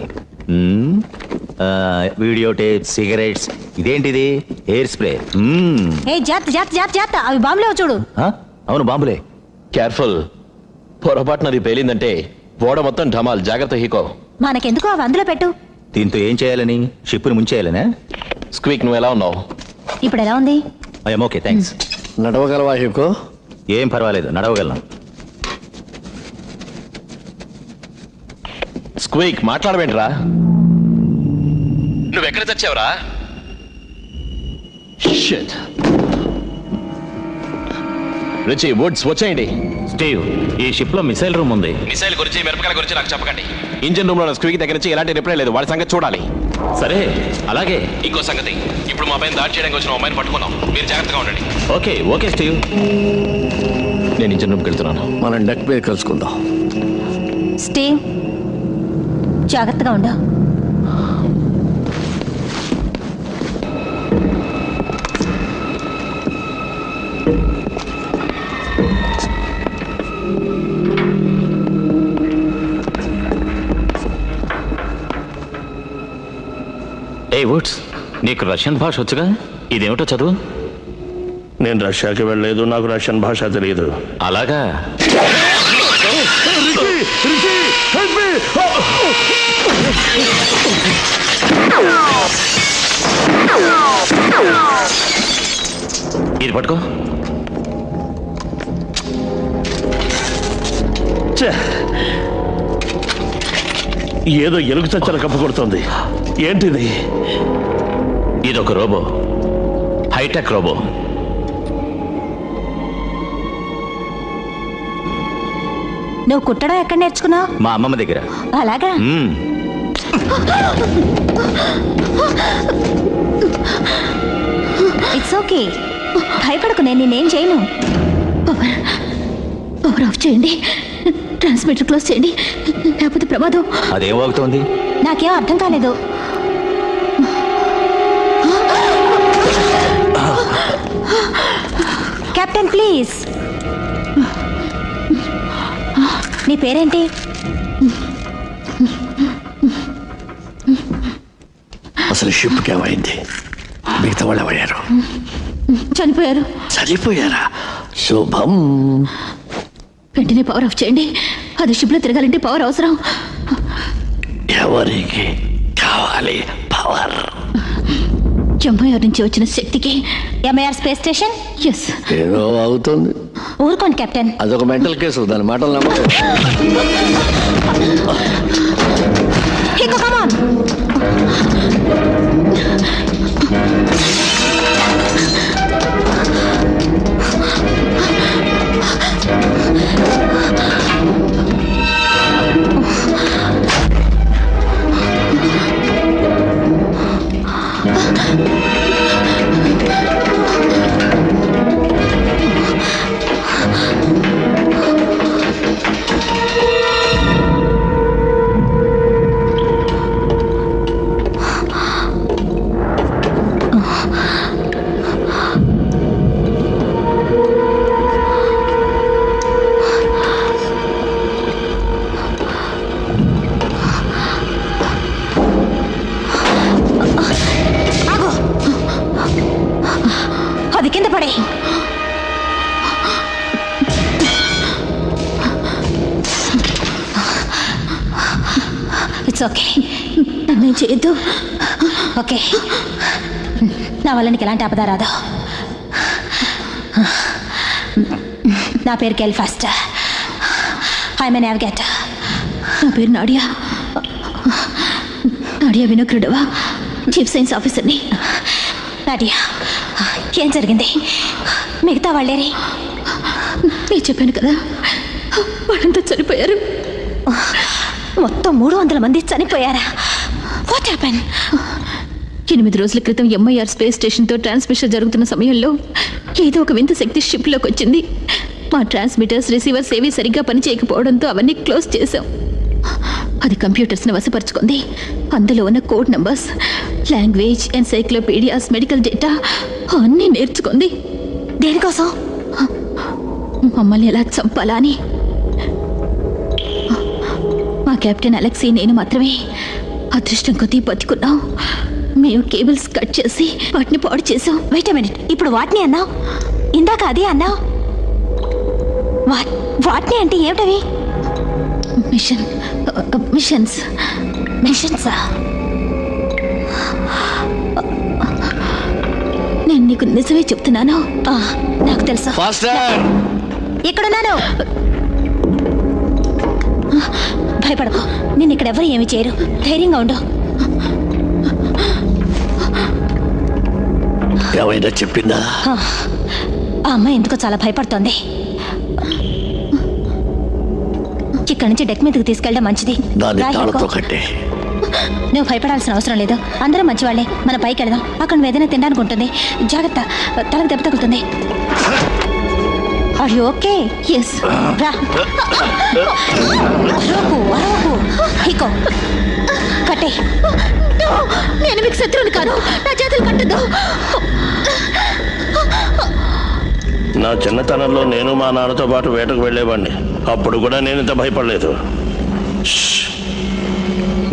Video tape, cigarettes. ఇదేంటిది? Air spray. ఏ జాత్ జాత్ జాత్ జాత్, అవి బాంబులేవు చూడు. అవును, బాంబులే. కేర్ఫుల్. పొరపాటున అది పేలిందంటే ఓడ మొత్తం ఢమాల్. జాగ్రత్త హీకో. మనకెందుకు, అవి అందులో పెట్టు. దీంతో ఏం చేయాలని? షిప్ని ముంచేయాలనే? స్క్వీక్, నువ్వు ఎలా ఉన్నావు? ఇప్పుడు ఎలా ఉంది? I'm okay, thanks. నడవగలవా హీకో? ఏం పర్వాలేదు, నడవగలను. స్క్వీక్, మాట్లాడవేంట్రా? నువ్వెక్కడ చచ్చావురా? షిట్. రిచి, వుడ్స్ వచ్చేయండి. స్టీవ్, ఈ షిప్ లో మిసైల్ రూమ్ ఉంది. మిసైల్ గురించి, మిరపకాయల గురించి నాకు చెప్పకండి. ఇంజిన్ రూమ్ లో స్క్వీక్ దగ్గర నుంచి ఎలాంటి రిప్లై లేదు. వాడి సంగతి చూడాలి. సరే, అలాగే. ఇంకో సంగతి, ఇప్పుడు మా పైన దాడి చేయడానికి వచ్చిన అమ్మాయిని పట్టుకున్నాం. మీరు జాగ్రత్తగా ఉండండి. Okay okay Steve. నేను ఇంజిన్ రూమ్కి వెళ్తున్నాను. మనం డెక్ మీద కలుసుకుందాం. స్టీవ్, జాగ్రత్తగా ఉండు. ఏ వుడ్స్, నీకు రష్యన్ భాష వచ్చుగా? ఇదేమిటో చదువు. నేను రష్యాకి వెళ్ళలేదు, నాకు రష్యన్ భాష తెలియదు. అలాగా? ఇది పట్టుకో. ఏదో ఎలుగు చచ్చల కప్పు కొడుతుంది. ఏంటిది? ఇదొక రోబో, హైటెక్ రోబో. నువ్వు కుట్టడం ఎక్కడ నేర్చుకున్నావు? మా అమ్మమ్మ దగ్గర. అలాగా? ఇట్స్ ఓకే, భయపడకు, నేను నేనేం చేయను. పవర్ ఆఫ్ చేయండి, ట్రాన్స్మిటర్ క్లోజ్ చేయండి, లేకపోతే ప్రమాదం. అదేం వాగుతోంది? నాకేం అర్థం కాలేదు. Captain please. నీ పేరేంటి? అసలు షిప్కి ఏమైంది? మిగతా వాళ్ళు ఏమయ్యారు? చనిపోయారు. చనిపోయారా? శుభం. వెంటనే పవర్ ఆఫ్ చేయండి. అది షిప్లో తిరగాలంటే పవర్ అవసరం. ఎవరికి కావాలి పవర్? ఎంఐఆర్ నుంచి వచ్చిన శక్తికి. MIR space station? ఎస్. ఏదో అవుతుంది. ఊరుకోండి కెప్టెన్. అదొక మెంటల్ కేసు, దాని మాటలు నమ్మకం. Hiko, come on. అది కింద పడే. ఇట్స్ ఓకే, నన్ను చేయొద్దు. ఓకే, నా వల్ల నీకు ఎలాంటి ఆపద రాదు. నా పేరు కెల్ఫాస్ట్, ఐఎమ్ ఏ నావిగేటర్. నా పేరు నాడియా. నాడియా వినోక్రుడవా, చీఫ్ సైన్స్ ఆఫీసర్ని. నాడియా, ఏం జరిగింది? మిగతా వాళ్ళేరి? నేను చెప్పాను కదా, వాళ్ళంతా చనిపోయారు. మొత్తం 300 మంది చనిపోయారా? What happen? 8 రోజుల క్రితం ఎంఐఆర్ స్పేస్ స్టేషన్తో ట్రాన్స్మిషన్ జరుగుతున్న సమయంలో ఏదో ఒక వింత శక్తి షిప్లోకి వచ్చింది. మా ట్రాన్స్మిటర్స్, రిసీవర్స్ ఏవి సరిగ్గా పనిచేయకపోవడంతో అవన్నీ క్లోజ్ చేశాం. అది కంప్యూటర్స్ని వశపరుచుకుంది. అందులో ఉన్న code numbers, language, encyclopedias, medical data అన్నీ నేర్చుకుంది. దేనికోసం? మమ్మల్ని ఎలా చంపాలా అని. మా కెప్టెన్ అలెక్సీ, నేను మాత్రమే అదృష్టం కొద్దీ బతుకున్నాం. మేము కేబుల్స్ కట్ చేసి వాటిని పాడు చేసాం. వెయిట్ ఎ మినిట్, ఇప్పుడు వాటిని అన్నావు, ఇందాక అదే అన్నావు. వాటిని అంటే ఏమిటవి? మిషన్సా? నేను నీకు నిజమే చెప్తున్నాను. నాకు తెలుసు. ఇక్కడున్నాను. భయపడకు, నేను ఇక్కడ ఎవరు ఏమి చేయరు. ధైర్యంగా ఉండు. ఏమైనా చెప్పిందా? ఆ అమ్మాయి ఎందుకో చాలా భయపడుతోంది. ఇక్కడి నుంచి డెక్ మీదకి తీసుకెళ్ళడం మంచిది. నువ్వు భయపడాల్సిన అవసరం లేదు. అందరం మంచివాళ్లే. మన పైకి వెళదాం. అక్కడ నువ్వు ఏదైనా తినడానికి ఉంటుంది. జాగ్రత్త, తలకు దెబ్బ తగులుతుంది. Are you okay? ఎస్. రా. అరవకు. హికో, కట్టే. నేను మీకు శత్రువుని కాను. నా చేతులు కట్టద్దు. నా చిన్నతనంలో నేను మా నాన్నతో పాటు వేటకు వెళ్ళేవాడిని. అప్పుడు కూడా నేను ఇంత భయపడలేదు.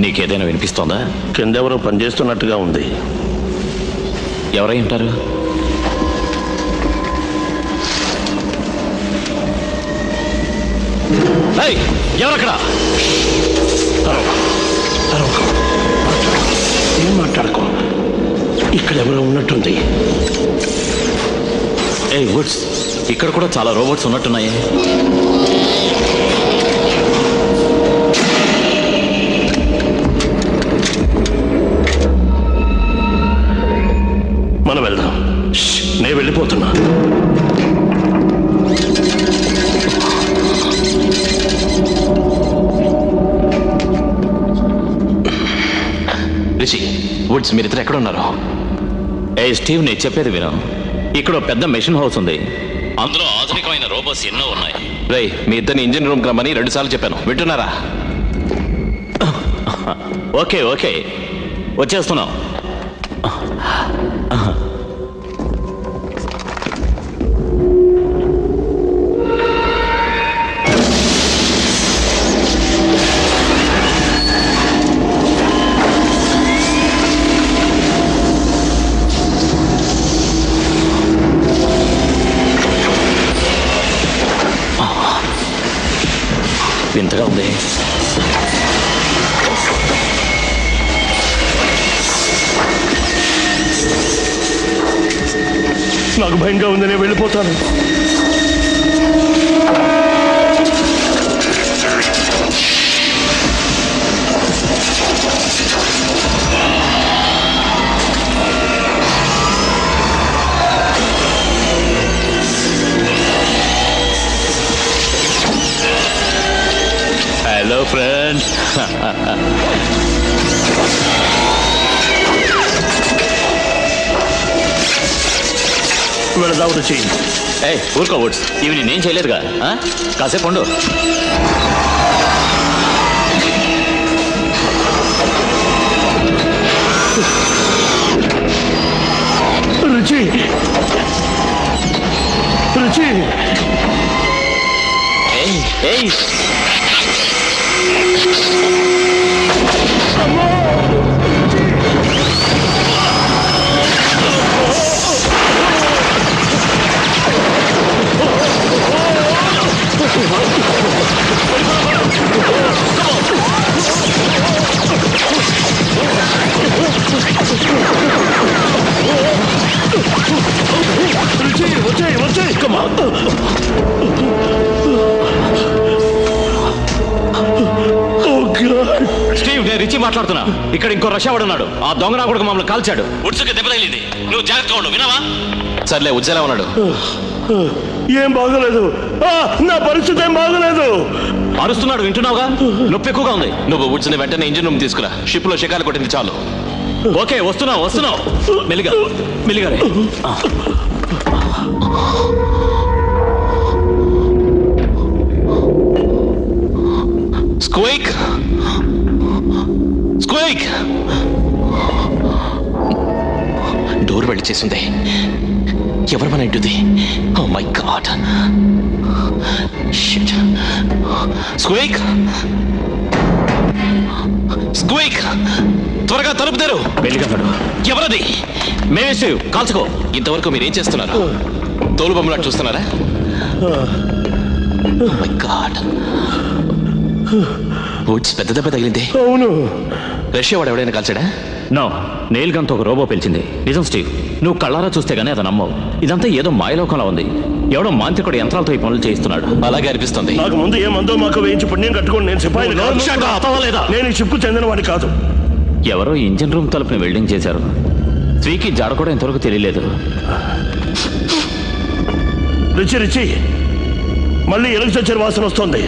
నీకేదైనా వినిపిస్తోందా? కిందెవరో పనిచేస్తున్నట్టుగా ఉంది. ఎవరై ఉంటారు? ఎవరక్కడ? ఏం మాట్లాడుకో. ఇక్కడ ఎవరో ఉన్నట్టుంది. ఏ వుడ్స్, ఇక్కడ కూడా చాలా రోబోట్స్ ఉన్నట్టున్నాయి. మనం వెళ్దాం. నేను వెళ్ళిపోతున్నా. రిషి, వుడ్స్, మీరిద్దరు ఎక్కడ ఉన్నారు? ఏ స్టీవ్, నేను చెప్పేది విను. ఇక్కడ పెద్ద మెషిన్ హౌస్ ఉంది, అందులో ఆధునికమైన రోబోట్స్ ఎన్నో ఉన్నాయి. రేయ్, మీ ఇద్దరిని ఇంజిన్ రూమ్కి రమ్మని 2 సార్లు చెప్పాను, వింటున్నారా? ఓకే ఓకే, వచ్చేస్తున్నాం. వింతగా ఉంది. నాకు భయంగా ఉంది, నేను వెళ్ళిపోతాను. Hello friends. వెళదాం రుచి. ఏ ఊరుకో వుడ్స్, ఇవి నేనేం చేయలేదుగా. కాసేపు ఉండు. రుచి, రుచి. ఏయ్ ఏయ్, రుచి, వచ్చాయి వచ్చాయి. స్టీవ్, నేను రిచి మాట్లాడుతున్నా. ఇక్కడ ఇంకో రష్యావాడు ఉన్నాడు. ఆ దొంగ నా కొడుకు మమ్మల్ని కాల్చాడు. ఉడ్సుకి దెబ్బ తగిలింది. నువ్వు జాగ్రత్తగా ఉండు, వినవా? సర్లే, ఉజ్జలా ఉన్నాడు. ఏం బాగలేదు. నా పరిస్థితి ఏం బాగలేదు. అరుస్తున్నాడు, వింటున్నావుగా? నొప్పి ఎక్కువగా ఉంది. నువ్వు వుడ్స్ని వెంటనే ఇంజిన్ రూమ్ తీసుకురా. షిప్ లో షికాలు కొట్టింది చాలు. ఓకే, వస్తున్నావు వస్తున్నావు. మెల్లిగా మెల్లిగా రే. స్క్వేక్, స్క్వేక్. డోర్ వెళ్ళి చేసింది. ఎవరు మన ఇంటిది? Oh my God. Shit. Squeak, Squeak, త్వరగా తలుపు తెరు. వెళ్ళిగలడు. ఎవరది? మేమే స్టీవ్, కాల్చుకో. ఇంతవరకు మీరేం చేస్తున్నారు? తోలు బొమ్మలా చూస్తున్నారా? ఓ మై గాడ్. వుడ్స్, పెద్ద దెబ్బ తగిలింది. అవును. రష్యా వాడు ఎవడైనా కాల్చాడా? నో, నెయిల్ గన్తో ఒక రోబో పిలిచింది. నిజం స్టీవ్, నువ్వు కళ్ళారా చూస్తే గానీ అది నమ్మవు. ఇదంతా ఏదో మాయలోకంలో ఉంది. ఎవడో మాంత్రికుడు యంత్రాలతో ఈ పనులు చేయిస్తున్నాడు. అలాగే అనిపిస్తుంది. నాకు ముందు ఏ మందో మాకు వేయించి పుణ్యం కట్టుకోండి. నేను సిపాయి లేదా? నేను ఈ షిప్కు చెందిన వాడి కాదు. ఎవరో ఇంజిన్ రూమ్ తలుపుని వెల్డింగ్ చేశారు. స్త్రీకి జాడ కూడా ఇంతవరకు తెలియలేదు. రుచి, రుచి, మళ్ళీ ఎలుగు చచ్చిన వాసన వస్తుంది.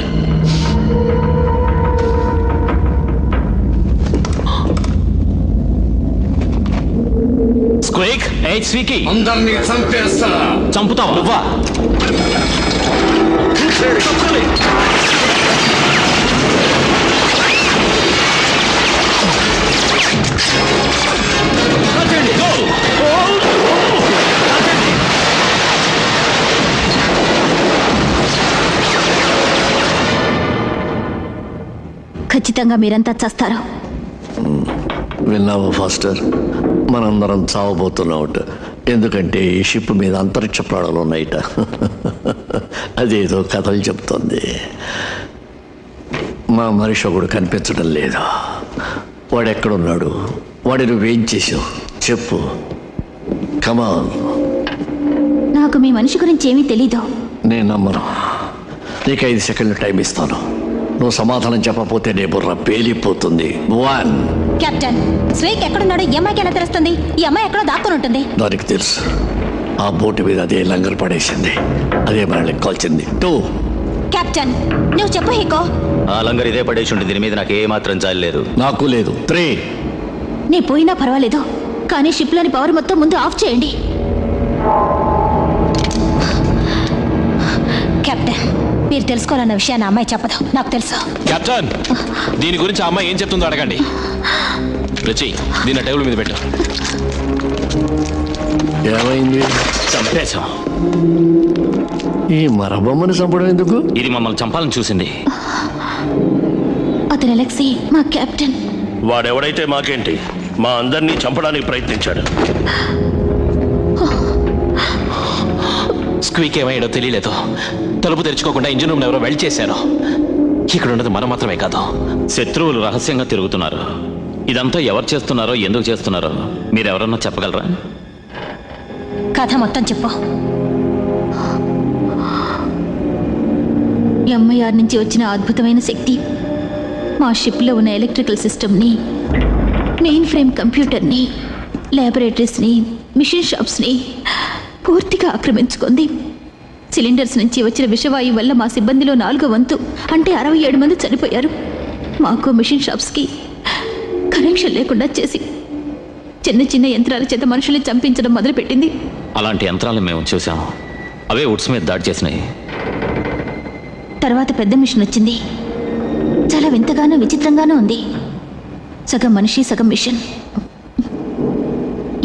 స్క్వేక్, స్వీకి, అందరినీ చంపేస్తా. చంపుతావా? నువ్వా? ఖచ్చితంగా మీరంతా చస్తారు. విన్నావా ఫాస్టర్, మనందరం చావబోతున్నావుట. ఎందుకంటే ఈ షిప్ మీద అంతరిక్ష ప్రాణాలు ఉన్నాయిట. అదేదో కథలు చెప్తోంది. మా మనిషి ఒకడు కనిపించడం లేదు. వాడెక్కడున్నాడు? వాడి నువ్వేం చేసావు చెప్పు. కమాన్. నాకు మీ మనిషి గురించి ఏమీ తెలీదు. నేను నమ్మను. నీకు 5 సెకండ్లు టైం ఇస్తాను. నువ్వు సమాధానం చెప్పకపోతే నీ బుర్ర పేలిపోతుంది. 1. కెప్టెన్, స్వేక్ ఎక్కడున్నాడో ఈ అమ్మాయికి ఎలా తెలుస్తుంది? ఈ అమ్మాయి ఎక్కడో దాక్కుని ఉంటుంది. దానికి తెలుసు. ఆ బోటు మీద అదే లంగర్ పడేసింది, అదే మనల్ని కాల్చింది. 2. కెప్టెన్, నువ్వు చెప్పు హీకో. ఆ లంగర్ ఇదే పడేసి ఉంటుంది. దీని మీద నాకు ఏ మాత్రం జాలి లేదు. నాకు లేదు. 3. నీ పోయినా పర్వాలేదు, కానీ షిప్లోని పవర్ మొత్తం ముందు ఆఫ్ చేయండి. కెప్టెన్, మీరు తెలుసుకోవాలన్న విషయాన్ని అమ్మాయి చెప్పదు, నాకు తెలుసు. కెప్టెన్, దీని గురించి ఆ అమ్మాయి ఏం చెప్తుందో అడగండి. రుచి, దీని టేబుల్ మీద పెట్టు. ఏమైంది? చంపేశాం. ఈ మరబొమ్మని చంపడం ఎందుకు? ఇది మమ్మల్ని చంపాలని చూసింది. అతను అలెక్సీ, మా కెప్టెన్. వాడెవడైతే మాకేంటి, మా అందరినీ చంపడానికి ప్రయత్నించాడు. స్క్వీక్ ఏమయ్యాడో తెలియలేదు. తలుపు తెరుచుకోకుండా ఇంజిన్ రూమ్ ఎవరో వెల్డ్ చేశారు. ఇక్కడ ఉన్నది మనం మాత్రమే కాదు, శత్రువులు రహస్యంగా తిరుగుతున్నారు. ఇదంతా ఎవరు చేస్తున్నారో, ఎందుకు చేస్తున్నారో మీరెవరన్నా చెప్పగలరా? కథ మొత్తం చెప్పు. ఎంఐఆర్ నుంచి వచ్చిన అద్భుతమైన శక్తి మా షిప్లో ఉన్న ఎలక్ట్రికల్ సిస్టమ్ని, మెయిన్ ఫ్రేమ్ కంప్యూటర్ని, ల్యాబొరేటరీస్ని, మిషన్ షాప్స్ని పూర్తిగా ఆక్రమించుకుంది. సిలిండర్స్ నుంచి వచ్చిన విషవాయువు వల్ల మా సిబ్బందిలో 4వ వంతు అంటే 67 మంది చనిపోయారు. మాకు మిషన్ షాప్స్కి కనెక్షన్ లేకుండా చేసి చిన్న చిన్న యంత్రాల చేత మనుషుల్ని చంపించడం మొదలుపెట్టింది. అలాంటి యంత్రాలు మేము చూసాము. అవే వుడ్స్ మీద దాడి చేసినాయి. తర్వాత పెద్ద మిషన్ వచ్చింది. చాలా వింతగానూ విచిత్రంగానూ ఉంది. సగం మనిషి, సగం మిషన్.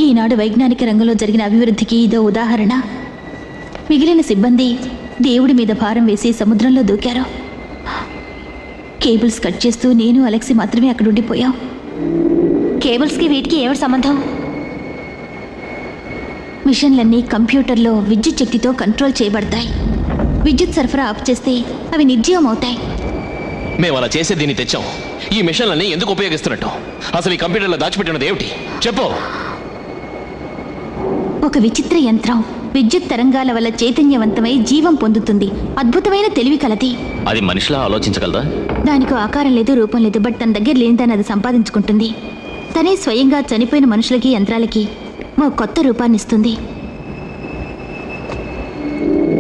ఈనాడు వైజ్ఞానిక రంగంలో జరిగిన అభివృద్ధికి ఇదో ఉదాహరణ. మిగిలిన సిబ్బంది దేవుడి మీద భారం వేసి సముద్రంలో దూకారు. కేబుల్స్ కట్ చేస్తూ నేను, అలెక్సీ మాత్రమే అక్కడ ఉండిపోయాం. కేబుల్స్కి వీటికి ఏమిటి సంబంధం? మిషన్లన్నీ కంప్యూటర్లో విద్యుత్ శక్తితో కంట్రోల్ చేయబడతాయి. విద్యుత్ సరఫరా ఆఫ్ చేస్తే అవి నిర్జీవం అవుతాయి. మేము అలా చేసే దీన్ని తెచ్చాం. ఈ మిషన్లన్నీ ఎందుకు ఉపయోగిస్తున్నట్టు? అసలు ఈ కంప్యూటర్లో దాచిపెట్టినది ఏమిటి చెప్పు. ఒక విచిత్ర యంత్రం విద్యుత్ తరంగాల వల్ల చైతన్యవంతమై జీవం పొందుతుంది. అద్భుతమైన తెలివి కలది. అది మనిషిలా ఆలోచించగలదా? దానికి ఆకారం లేదు, రూపం లేదు. బట్ తన దగ్గర లేని దాన్ని అది సంపాదించుకుంటుంది. తనే స్వయంగా చనిపోయిన మనుషులకి, యంత్రాలకి ఓ కొత్త రూపాన్ని ఇస్తుంది.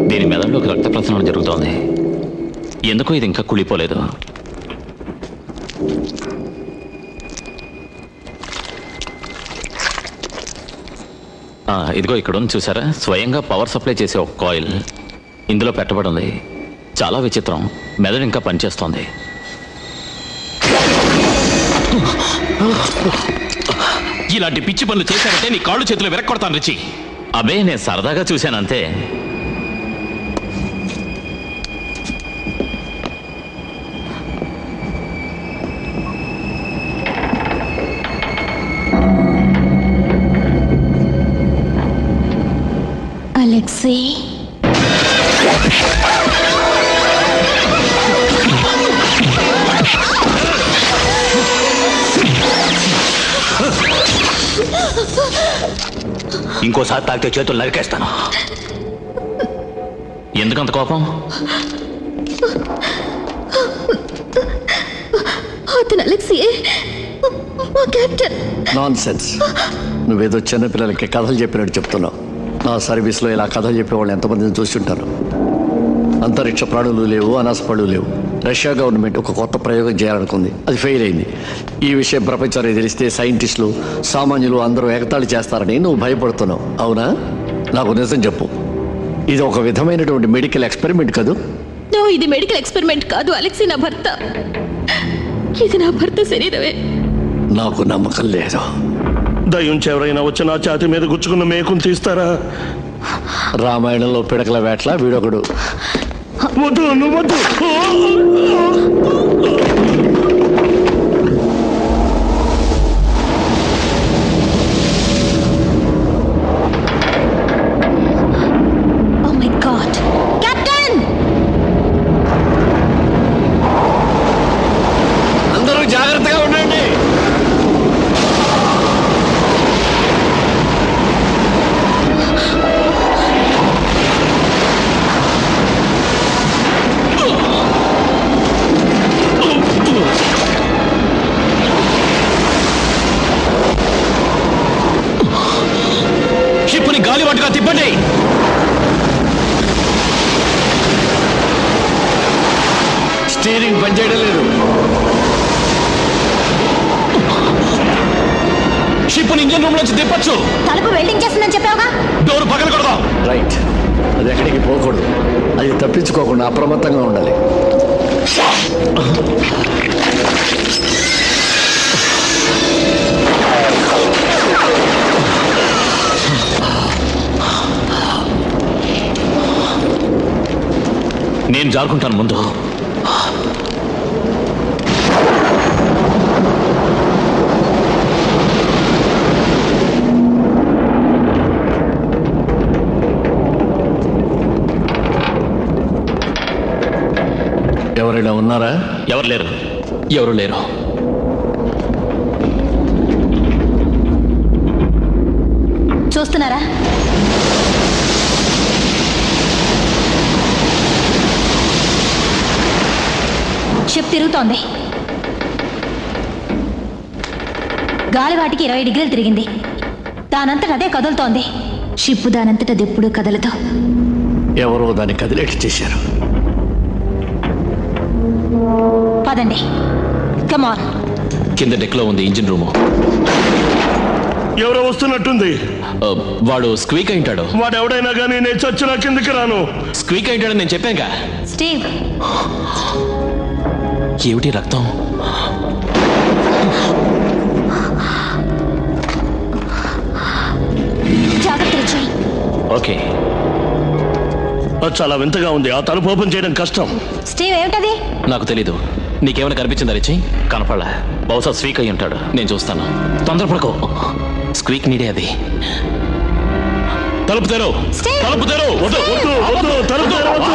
దీని మెదడులోకి రక్త ప్రసరణ జరుగుతోంది. ఎందుకో ఇది ఇంకా కుళ్ళిపోలేదు. ఇదిగో ఇక్కడ ఉంది చూసారా? స్వయంగా పవర్ సప్లై చేసే ఒక కాయిల్ ఇందులో పెట్టబడి ఉంది. చాలా విచిత్రం. మెదడు ఇంకా పనిచేస్తోంది. ఇలాంటి పిచ్చి పనులు చేశారంటే నీ కాళ్ళు చేతులు వెరక్కొడతాను రుచి. అబే, నేను సరదాగా చూశానంతే. అలెక్సీ, ఇంకోసారి తాకితే చేతులు నరికేస్తాను. ఎందుకంత కోపం? అతను అలెక్సీయే, మా కెప్టెన్. నాన్సెన్స్. నువ్వేదో చిన్నపిల్లలకి కథలు చెప్పినట్టు చెప్తున్నావు. నా సర్వీస్లో ఇలా కథలు చెప్పేవాళ్ళు ఎంతమందిని చూస్తుంటారు. అంతరిక్ష ప్రాణులు లేవు, అనాసపళ్ళు లేవు. రష్యా గవర్నమెంట్ ఒక కొత్త ప్రయోగం చేయాలనుకుంది. అది ఫెయిల్ అయింది. ఈ విషయం ప్రపంచానికి తెలిస్తే సైంటిస్టులు, సామాన్యులు అందరూ ఎగతాళి చేస్తారని నువ్వు భయపడుతున్నావు, అవునా? నాకు నిజం చెప్పు, ఇది ఒక విధమైనటువంటి మెడికల్ ఎక్స్పెరిమెంట్ కాదు? ఇది మెడికల్ ఎక్స్పెరిమెంట్ కాదు అలెక్సీ, నా భర్త. ఇది నా భర్త శరీరమే. నాకు నమ్మకం లేదు. దయ్యుంచి ఎవరైనా వచ్చి నా ఛాతి మీద గుచ్చుకున్న మేకును తీస్తారా? రామాయణంలో పిడకల వేట్ల వీడొకడు. వద్దు, నువ్వు వద్దు. Oh my God! Captain! అందరూ జాగ్రత్తగా ఉండండి. స్టీరింగ్ పనిచేయడం లేదు. షిప్ ఇంజిన్ రూమ్ నుంచి తిప్పొచ్చు. తలుపు వెల్డింగ్ చేస్తుందని చెప్పావుగా. డోర్ పగలకూడదు. రైట్, అది ఎక్కడికి పోకూడదు. అది తప్పించుకోకుండా అప్రమత్తంగా ఉండాలి. నేను జారుకుంటాను ముందు. ఎవరైనా ఉన్నారా? ఎవరు లేరు. ఎవరు లేరు. చూస్తున్నారా? షిప్ తిరుగుతోంది. గాలివాటికి 20 డిగ్రీలు తిరిగింది. దానంతట అదే కదులుతోంది. షిప్ దానంతట అది ఎప్పుడూ కదలదు. ఎవరో దాన్ని కదిలేట్ చేశారు. పదండి, కమాన్. కింద డెక్ లో ఉంది ఇంజిన్ రూము. ఎవరో వస్తున్నట్టుంది. వాడు స్క్వీక్ అయింటాడు. వాడు ఎవడైనా కానీ నేను చచ్చిన కిందకి రాను. స్క్వీక్ అయింటాడని నేను చెప్పాక. స్టీవ్, ఏమిటి రక్తం? జాగ్రత్త చెయ్యి. ఓకే. చాలా వింతగా ఉంది. ఆ తలుపు ఓపెన్ చేయడం కష్టం. స్టీవ్, ఏమిటది? నాకు తెలీదు. నీకేమైనా కనిపించిందా రిచి? కనపడలే. బహుశా స్వీక్ అయి ఉంటాడు. నేను చూస్తాను. తొందరపడుకో. స్క్వీక్ నీడే అది. తలుపు తెరు. స్టీవ్! తలుపు తెరు. వద్దు, వద్దు, వద్దు, తలుపు తెరవద్దు.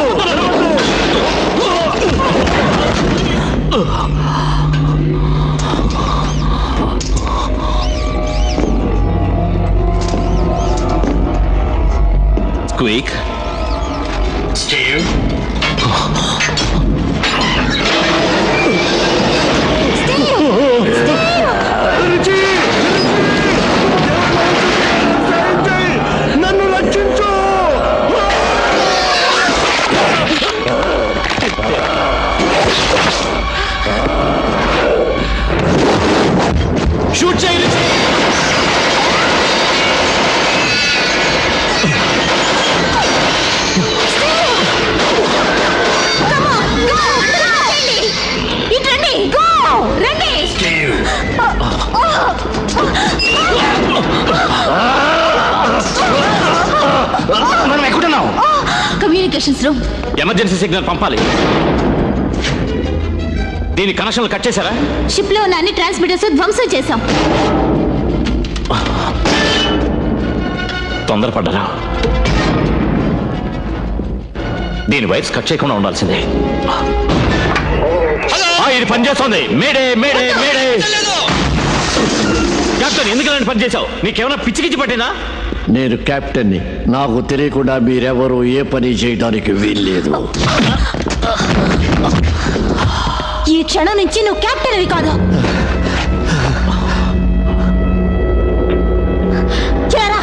స్క్వీక్. స్టీవ్, నన్ను రక్షించు. షూట్ చేయి రిచి. మనం ఎక్కడున్నాం? Communications room. ఎమర్జెన్సీ సిగ్నల్ పంపాలి. దీని కనెక్షన్లు కట్ చేశారా? షిప్ లో ఉన్న అన్ని ట్రాన్స్మిటర్స్ ధ్వంసం చేశాం. తొందరపడ్డారా? దీని వైర్స్ కట్ చేయకుండా ఉండాల్సిందే. ఇది పనిచేస్తోంది. May Day mayday May Day. కెప్టెన్, ఎందుకని పనిచేసావు? నీకేమైనా పిచ్చికిచ్చి పట్టినా? నేను కెప్టెన్ని. నాకు తెలియకుండా మీరెవరూ ఏ పని చేయడానికి వీల్లేదు. ఈ క్షణం నుంచి నువ్వు కెప్టెన్వి కాదు. చేరా.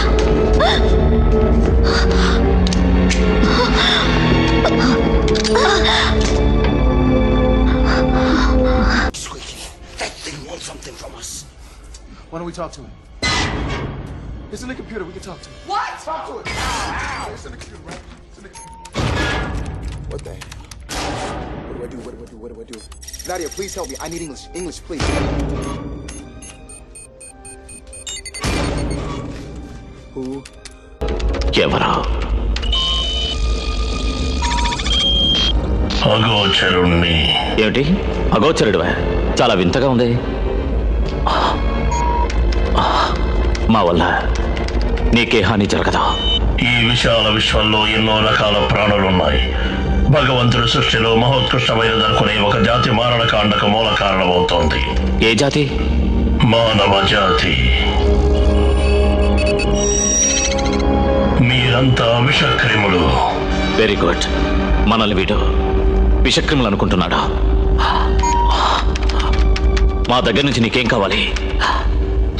That thing wants something from us. Why don't we talk to him? It's in the computer. We can talk to him. What? Talk to it. It's in the computer, right? It's in the computer. What the hell? What do I do? What do I do? What do I do? Nadia, please help me. I need English. English, please. Who? ఎవరా? అగోచరుణ్ణి. ఏమిటి అగోచరుడువా? చాలా వింతగా ఉంది. మా వల్ల నీకే హాని జరగదు. ఈ విశాల విశ్వంలో ఎన్నో రకాల ప్రాణులున్నాయి. భగవంతుడి సృష్టిలో మహోత్కృష్టమైనదనుకునే ఒక జాతి మారణకాండకు మూల కారణమవుతోంది. ఏ జాతి? మానవ జాతి. మీరంతా విషక్రిములు. Very good. మనల్ని వీడు విషక్రిములు అనుకుంటున్నాడు. మా దగ్గర నుంచి నీకేం కావాలి?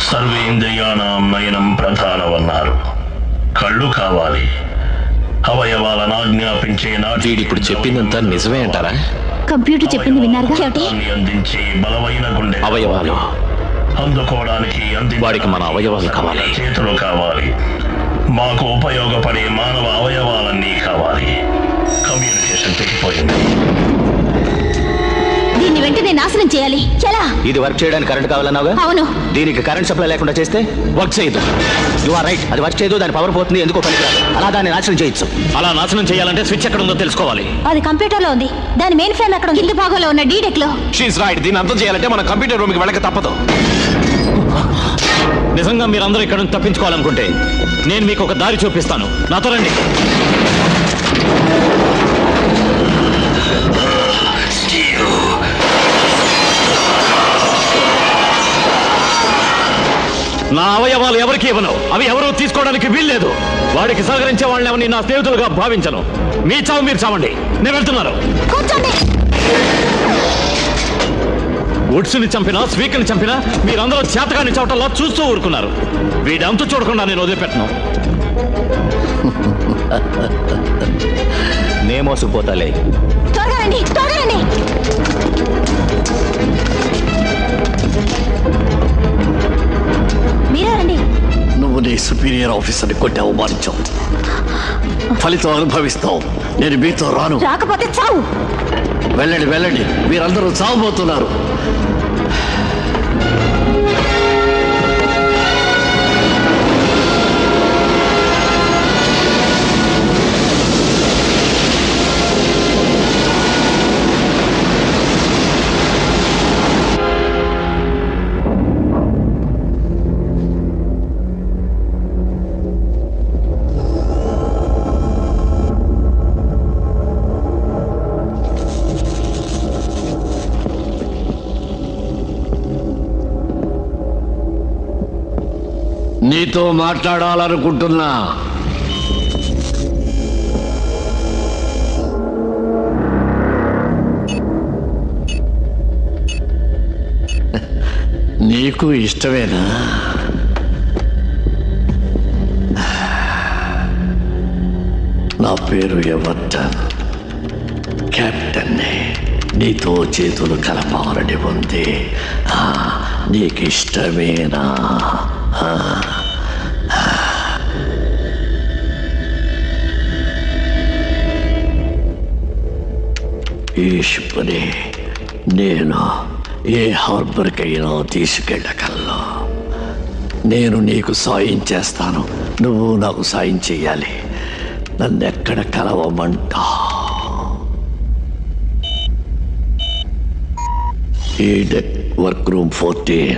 సర్వేంద్రియాణం నయనం ప్రధానమన్నారు. కళ్ళు కావాలి. అవయవాలను ఆజ్ఞాపించే వీడిప్పుడు చెప్పిందంతా నిజమే అంటారా? కంప్యూటర్ చెప్పింది విన్నారుగా? అందించే బలమైన గుండె అవయవాలు అందుకోవడానికి వాడికి మన అవయవాలు కావాలి. చేతులు కావాలి. మాకు ఉపయోగపడే మానవ అవయవాలన్నీ కావాలి. కమ్యూనికేషన్ తెగిపోయింది. దీన్ని వెంటనే నాశనం చేయాలి. ఎలా? ఇది వర్క్ చేయడానికి కరెంట్ కావాలన్నావుగా? అవును. దీనికి కరెంట్ సప్లై లేకుండా చేస్తే వర్క్ చేయదు. You are right. అది వర్క్ చేయదు, దాని పవర్ పోతుంది, ఎందుకో పనికిరాదు. అలా దాన్ని నాశనం చేయొచ్చు. అలా నాశనం చేయాలంటే స్విచ్ ఎక్కడ ఉందో తెలుసుకోవాలి. అది కంప్యూటర్ లో ఉంది. దాని మెయిన్ ఫ్రేమ్ ఎక్కడ ఉంది? కింది భాగంలో ఉన్న డీడెక్ లో. She's right. దీన్ని అర్థం చేయాలంటే మన కంప్యూటర్ రూమ్కి వెళ్ళక తప్పదు. నిజంగా మీరందరూ ఇక్కడ నుంచి తప్పించుకోవాలనుకుంటే నేను మీకు ఒక దారి చూపిస్తాను. నాతో రండి. నా అవయవాలు ఎవరికి ఇవ్వను. అవి ఎవరూ తీసుకోవడానికి వీల్లేదు. వాడికి సహకరించే వాళ్ళని ఎవరిని నా స్నేహితులుగా భావించను. మీ చావు మీరు చావండి. నేను వెళ్తున్నాను. వుడ్స్ని చంపినా స్పీకర్ని చంపినా మీరందరూ చేతగాని చోటల్లో చూస్తూ ఊరుకున్నారు. వీడంతు చూడకుండా నేను వదిలిపెట్టను. నే మోసుకుపోతాలే. త్వరగా రండి, త్వరగా రండి. మీరే రండి. నువ్వు నీ సుపీరియర్ ఆఫీసర్ని కొట్టి అవమానించావు. ఫలితం అనుభవిస్తావు. నేను మీతో రాను. రాకపోతే చావు. వెళ్ళండి, వెళ్ళండి. మీరందరూ చావబోతున్నారు. నీతో మాట్లాడాలనుకుంటున్నా. నీకు ఇష్టమేనా? నా పేరు ఎవర్టన్, కెప్టెన్. నీతో చేతులు కలపాలని ఉంది. నీకు ఇష్టమేనా? ఈ షిప్ని నేను ఏ హార్బర్కైనా తీసుకెళ్ళగలను. నేను నీకు సాయం చేస్తాను, నువ్వు నాకు సాయం చెయ్యాలి. నన్నెక్కడ కలవమంటా? ఈ డెక్ వర్క్ రూమ్ 14.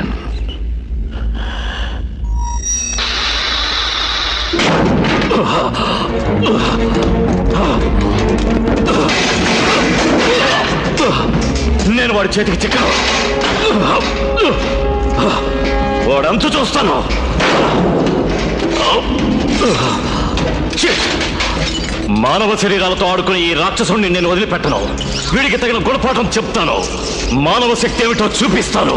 నేను వాడి చేతికి చిక్కను. వాడంతు చూస్తాను. మానవ శరీరాలతో ఆడుకుని ఈ రాక్షసుడిని నేను వదిలిపెట్టను. వీడికి తగిన గుణపాఠం చెప్తాను. మానవ శక్తి ఏమిటో చూపిస్తాను.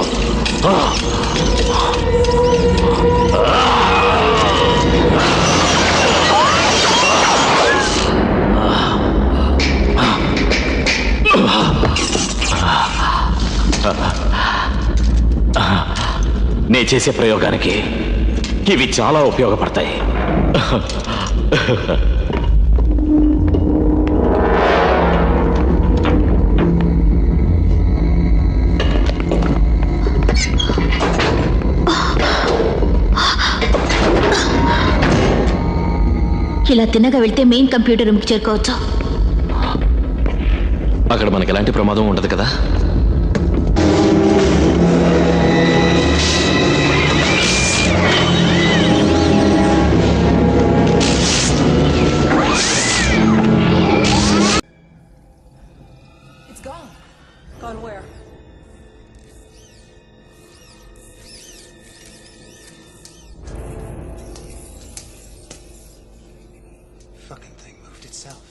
నే చేసే ప్రయోగానికి ఇవి చాలా ఉపయోగపడతాయి. ఇలా తిన్నగా వెళ్తే మెయిన్ కంప్యూటర్ రూమ్కి చేరుకోవచ్చు. అక్కడ మనకి ఎలాంటి ప్రమాదం ఉండదు కదా? Gone where? Fucking thing moved itself.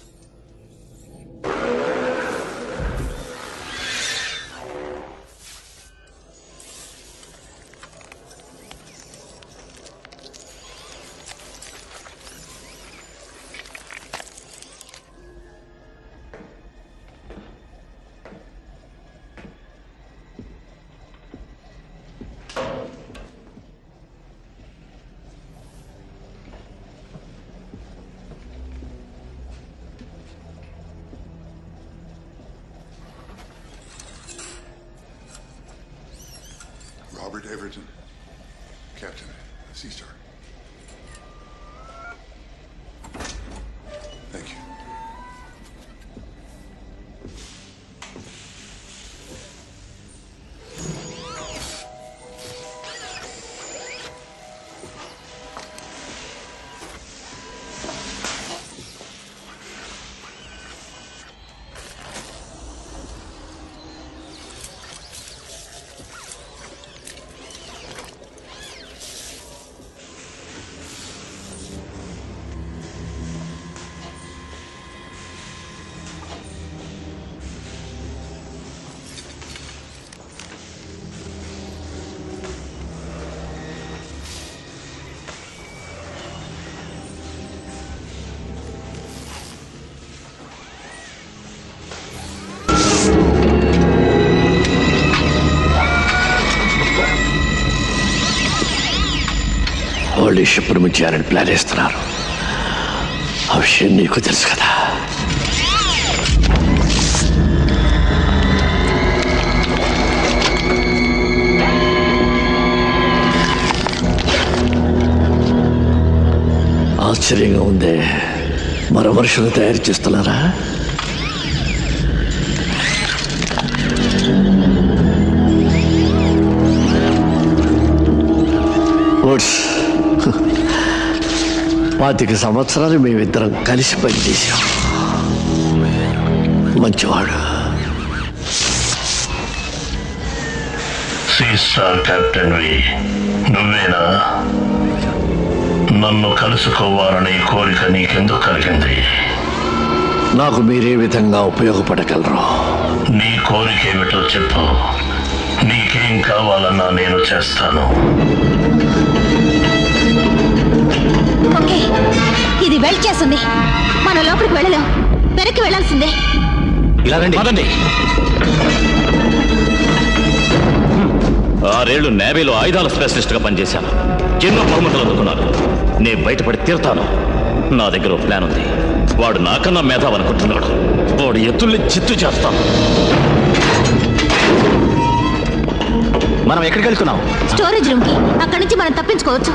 Virgin. Captain, Sea Star. Thank you. వాళ్ళు షిప్ను ముంచేయాలని ప్లాన్ వేస్తున్నారు. ఆ విషయం నీకు తెలుసు కదా. ఆశ్చర్యంగా ఉందే, మరో మనుషులు తయారు చేస్తున్నారా? పాతిక సంవత్సరాలు మేమిద్దరం కలిసి పనిచేశాం. మంచివాడు. సీ స్టార్ కెప్టెన్ వి నువ్వేనా? నన్ను కలుసుకోవాలనే కోరిక నీకెందుకు కలిగింది? నాకు మీరే విధంగా ఉపయోగపడగలరు? నీ కోరిక ఏమిటో చెప్పు. నీకేం కావాలన్నా నేను చేస్తాను. ఓకే, ఇది వెయిట్ చేస్తుంది. మనం లోపలికి వెళ్ళలేం, వెనక్కి వెళ్ళాల్సిందే. ఇలా రండి. 6 ఏళ్లు నేవీలో ఆయుధాల స్పెషలిస్ట్ గా పనిచేశాను. ఎన్నో బహుమతులు అందుకున్నాను. నేను బయటపడి తీరుతాను. నా దగ్గర ఒక ప్లాన్ ఉంది. వాడు నాకన్నా మేధావనుకుంటున్నాడు. వాడు ఎత్తుల్ని చిత్తు చేస్తాను. మనం ఎక్కడికి వెళ్తున్నాం? స్టోరేజ్ రూమ్ కి. అక్కడి నుంచి మనం తప్పించుకోవచ్చు.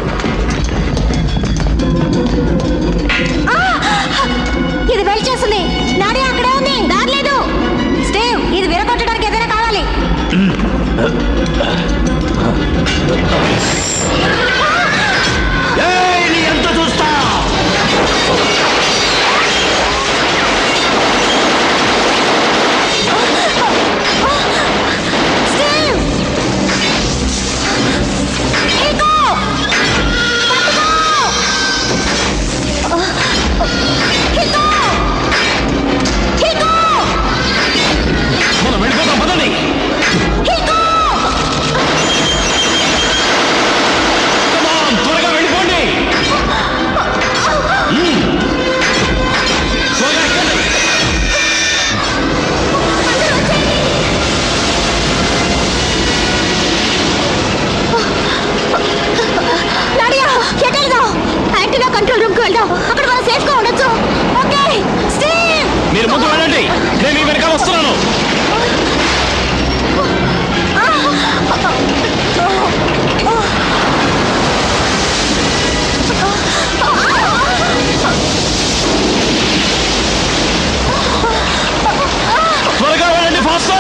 ఇది వెయిట్ చేస్తుంది. నాడి అక్కడే ఉంది, దారిలేదు. స్టీవ్, ఇది విరగొట్టడానికి ఏదైనా కావాలి. ఎంత చూస్తా? మనం వెళ్ళిపోతాం, పదండి. త్వరగా వెళ్ళిపోండి. యాంటీనా కంట్రోల్ రూమ్ కి వెళ్దాం. అక్కడ మనం సేఫ్ గా ఉండొచ్చు. ఓకే స్టీవ్, మీరు ముందు వెళ్ళండి, నేను ఈ వెనకాల వస్తున్నాను. త్వరగా వెళ్ళండి, ఫాస్ట్.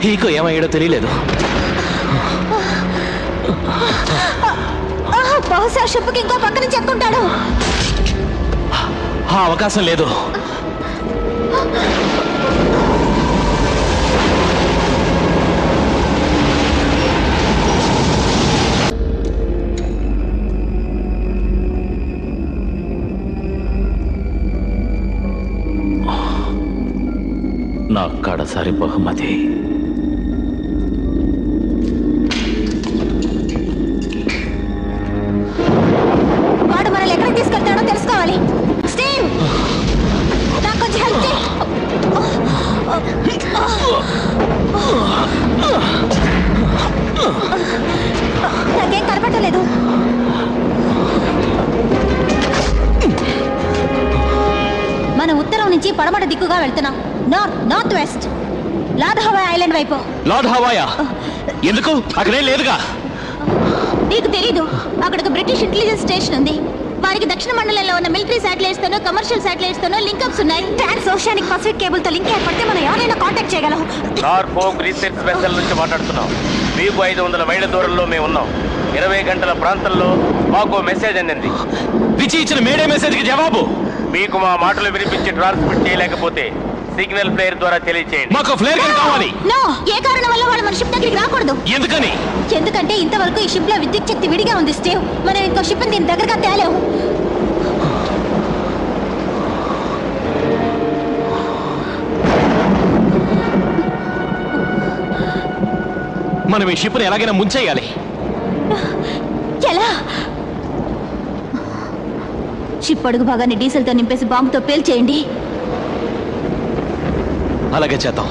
కీకో ఏమయ్యాడో తెలియలేదు. బహుశా షిప్కి ఇంకో పక్క నుంచి ఎక్కుంటాడు. ఆ అవకాశం లేదు. నా కడసారి బహుమతి. వాడు మనల్ని ఎక్కడికి తీసుకెళ్తాడో తెలుసుకోవాలి. స్టీవ్, నాకు కొంచెం హెల్ప్ చేయి. నాకేం కనపడలేదు. మన ఉత్తరం నుంచి పడమట దిక్కుగా వెళ్తున్నాం. North west lord Hawaii island వైపు. లార్డ్ హవాయా? ఎందుకు? అక్కడే లేదుగా. నీకు తెలీదు, అక్కడ ఒక బ్రిటిష్ ఇంటెలిజెన్స్ స్టేషన్ ఉంది. వారికి దక్షిణ మండలంలో ఉన్న మిలిటరీ శాటిలైట్స్ తోనో కమర్షియల్ శాటిలైట్స్ తోనో లింకప్స్ ఉన్నాయి. ట్రాన్స్ ఓషియానిక్ పసిఫిక్ కేబుల్ తో లింక్ ఏర్పడితే మనం ఎవరైనా కాంటాక్ట్ చేయగలం. నార్ఫోక్ రీసెర్చ్ వెసల్ నుంచి మాట్లాడుతున్నాం. మీకు 500 మైళ్ళ దూరంలో మేము ఉన్నాం. 20 గంటల ప్రాంతంలో మాకు మెసేజ్ అందింది. రిచి ఇచ్చిన మేడే మెసేజ్ కి జవాబు. మీకు మా మాటలు వినిపించి ట్రాన్స్మిట్ చేయలేకపోతే సిగ్నల్ ఫ్లేర్ ద్వారా తెలియచేయండి. మాకు ఫ్లేర్ గన్ కావాలి. నో, ఏ కారణం వల్ల వాళ్ళు మన షిప్ దగ్గరికి రాకూడదు. ఎందుకని? ఎందుకంటే ఇంతవరకు ఈ షిప్ లో విద్యుత్ శక్తి విడిగా ఉంది స్టీవ్. మనం ఇంకో షిప్ దీని దగ్గరగా తేలేము. మనం ఈ షిప్ ని ఎలాగైనా ముంచేయాలి. ఎలా? షిప్ అడుగు భాగాన్ని డీజిల్ తో నింపేసి బాంబుతో పేల్చేయండి. అలాగే చేద్దాం.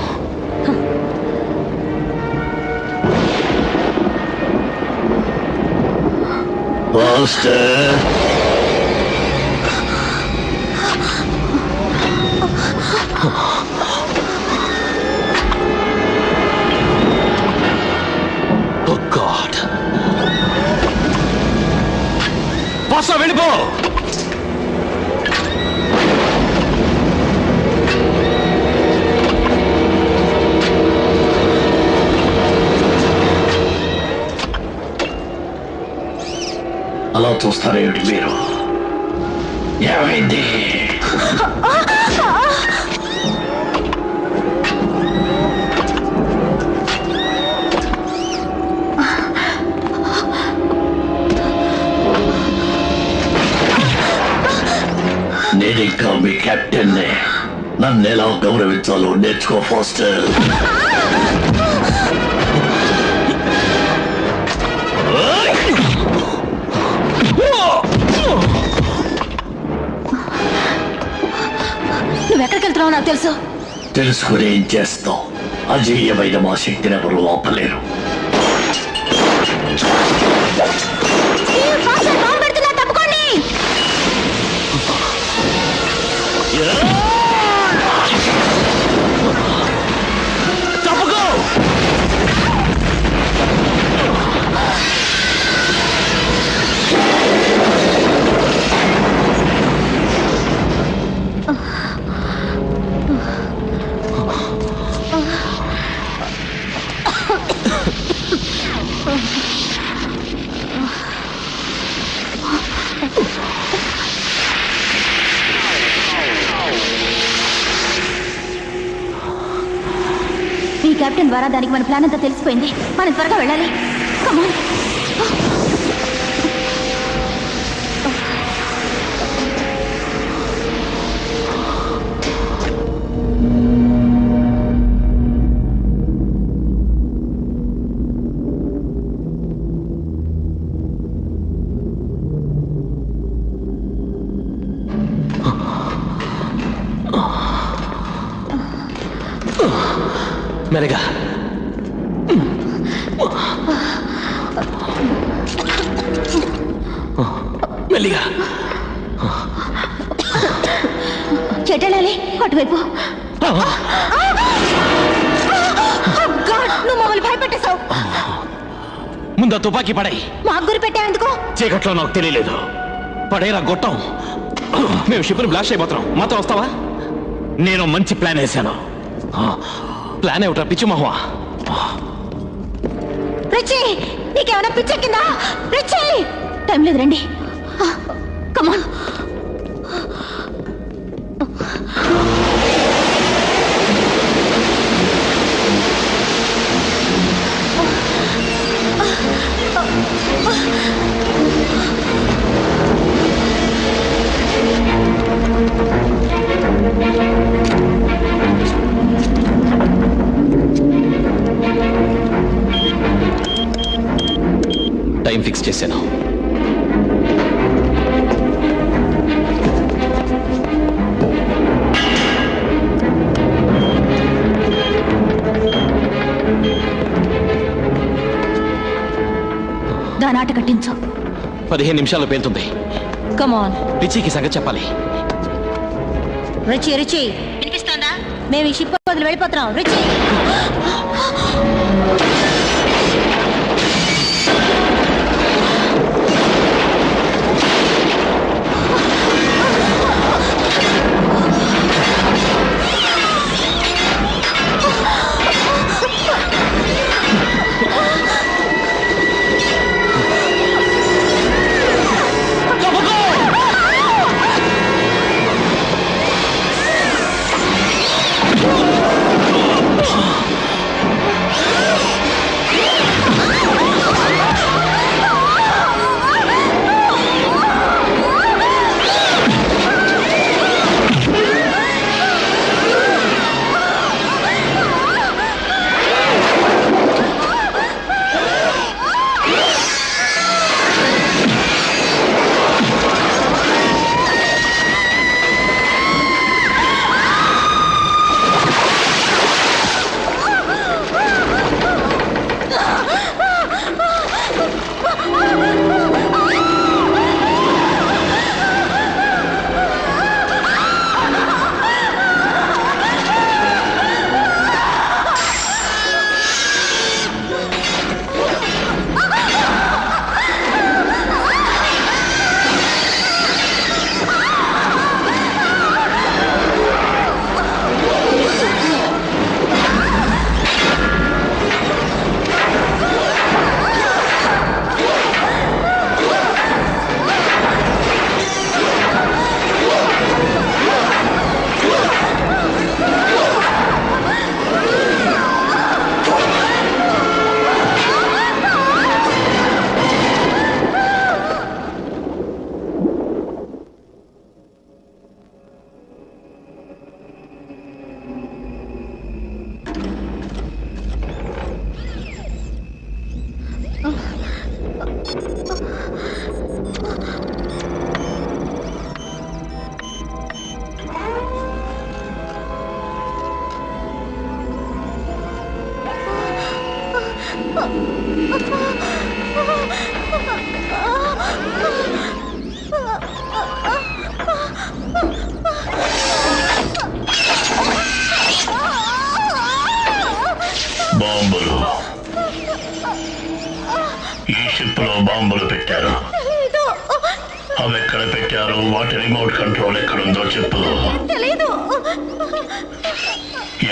Oh God. పాస్తా వెళ్ళిపో. అలా చూస్తారేమిటి మీరు? ఏమైంది? నేను ఇంకా మీ కెప్టెన్నే. నన్ను ఎలా గౌరవించాలో నేర్చుకో ఫాస్టర్. నువ్వెక్కడికి వెళ్తున్నావు నాకు తెలుసు. తెలుసుకుని ఏం చేస్తావు? అజేయమైన మా శక్తిని ఎవరు ఆపలేరు. తప్పుకోండి. తప్పుకో. ఈ కెప్టెన్ ద్వారా దానికి మన ప్లాన్ అంతా తెలిసిపోయింది. మనం త్వరగా వెళ్ళాలి. కమాన్. మెల్లగా. మెల్లిగా. చెట్టెళ్ళాలి అటువైపు. నువ్వు మమ్మల్ని భయపెట్టేశావు. ముందు తుపాకీ పడాయి. మాకు గురి పెట్టావెందుకు? చీకట్లో నాకు తెలియలేదు. పడేరా గొట్టం. మేము షిప్ని బ్లాస్ట్ అయిపోతున్నాం. మాతో వస్తావా? నేను మంచి ప్లాన్ వేశాను. ప్లాన్ ఏమిట్రా పిచ్చి మహువా? రిచి నీకేమైనా పిచ్చెక్కిందా? రిచి టైం లేదు, రండి. కమాన్. టైం ఫిక్స్ చేశాను. దాని ఆట కట్టించు. 15 నిమిషాల్లో పేలుతుంది. కమాన్. రిచికి సంగతి చెప్పాలి. రిచి రిచి వినిపిస్తోందా? మేము ఈ షిప్ వదిలి వెళ్ళిపోతున్నాం. రిచి బాంబులు ఈ షిప్ లో బాంబులు పెట్టారు. అవి ఎక్కడ పెట్టారు? వాటి రిమోట్ కంట్రోల్ ఎక్కడుందో చెప్పు.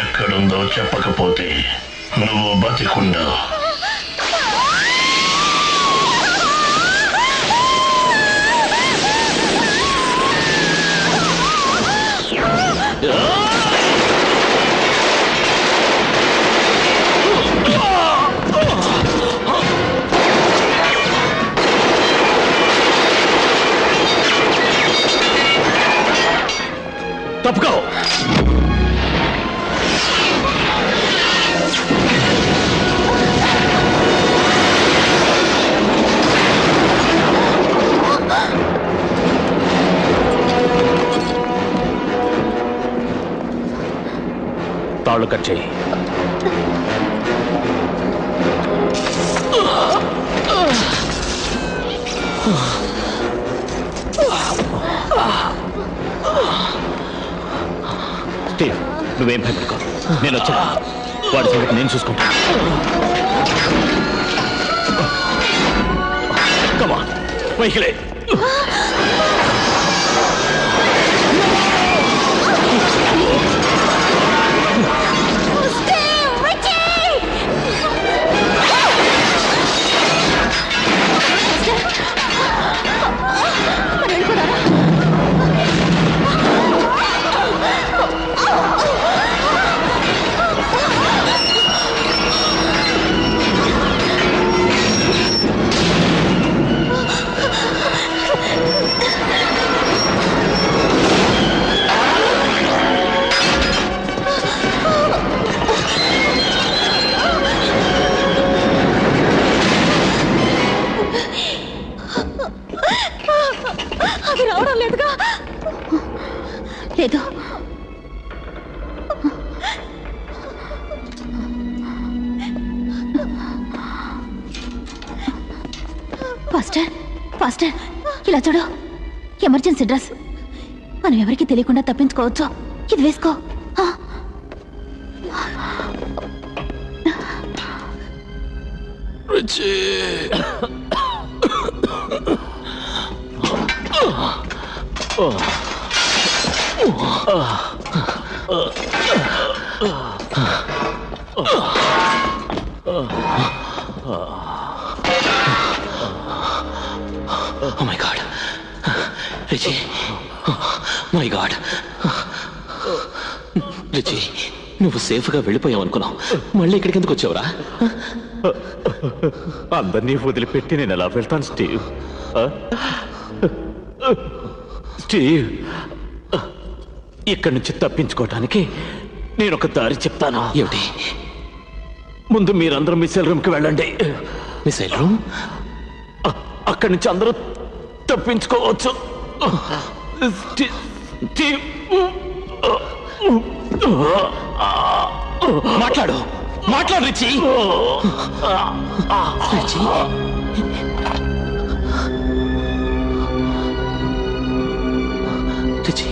ఎక్కడుందో చెప్పకపోతే నువ్వు బతికుండా. తప్పుకో. తాళ్ళు కట్ చేయి. స్టీవ్, నువ్వేం భయపడుకో, నేను వచ్చా. వాడి సంగతి నేను చూసుకుంటా. కమా పైకిలే. ఫాస్టర్ ఫాస్టర్, ఇలా చూడు, ఎమర్జెన్సీ డ్రెస్. మనం ఎవరికి తెలియకుండా తప్పించుకోవచ్చు. ఇది వేసుకో. Oh my God. Richie. My God. Richie, నువ్వు సేఫ్గా వెళ్ళిపోయావు అనుకున్నావు. మళ్ళీ ఇక్కడికి ఎందుకు వచ్చావురా? అందరినీ వదిలిపెట్టి నేను ఎలా వెళ్తాను స్టీవ్? స్టీవ్, ఇక్కడి నుంచి తప్పించుకోవటానికి నేను ఒక దారి చెప్తాను. ఏమిటి? ముందు మీరందరూ మిసైల్ రూమ్కి వెళ్ళండి. Missile room? అక్కడి నుంచి అందరూ తప్పించుకోవచ్చు. మాట్లాడు, మాట్లాడు రిచి. రిచి, రిచి,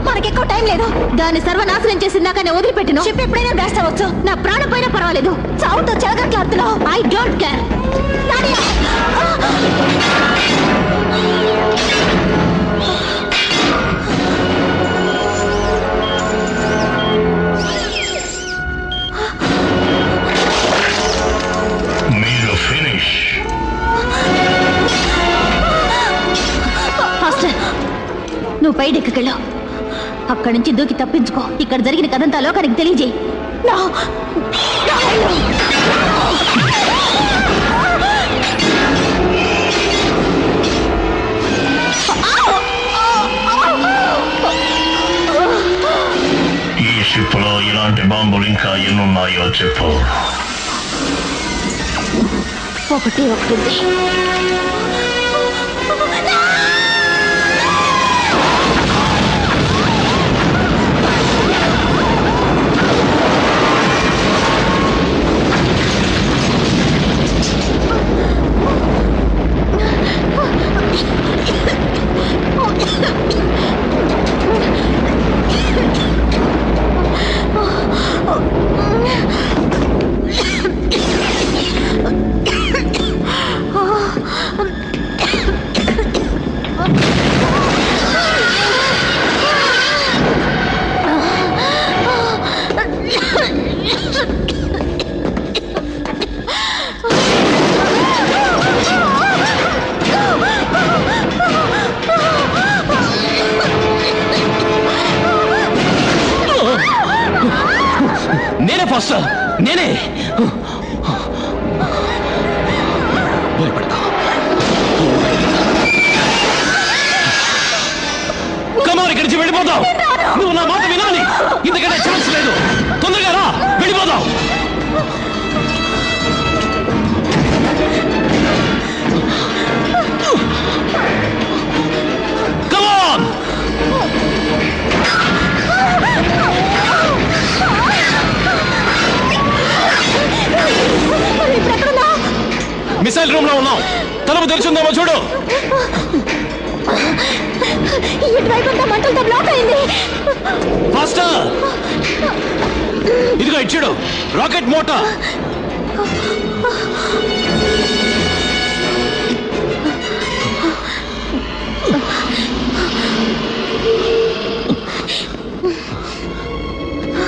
మనకెక్కువ టైం లేదు. దాన్ని సర్వనాశనం చేసిందాకనే వదిలిపెట్టిన షిప్ ఎప్పుడైనా బ్లాస్ట్ అవ్వచ్చు. నా ప్రాణం పైన పర్వాలేదు. చావుతో చెలగట్లాడుతున్నా. I don't care. మీరు ఫినిష్. నువ్వు పైడెక్కకెళ్ళు. అక్కడి నుంచి దూకి తప్పించుకో. ఇక్కడ జరిగిన కథంతా లోకానికి తెలియజేయి. ఈ షిప్ లో ఇలాంటి బాంబులు ఇంకా ఎన్నున్నాయో చెప్పు. ఒకటి ఉంది. నేనే ఫాస్టర్, నేనే. భయపడతా. కమాన్, ఇక్కడి నుంచి వెళ్ళిపోతావు. నువ్వు నా మాట వినాలి. ఇంతకంటే ఛాన్స్ లేదు. తొందరగా రా, వెళ్ళిపోదాం. కమాన్. మిసైల్ రూమ్ లో ఉన్నాం. తలుపు తెరిచిందేమో చూడు. ఇటువైపు మంటలతో బ్లాక్ అయింది. ఫాస్టర్, ఇదిగో ఇచ్చాడు రాకెట్ మోటార్.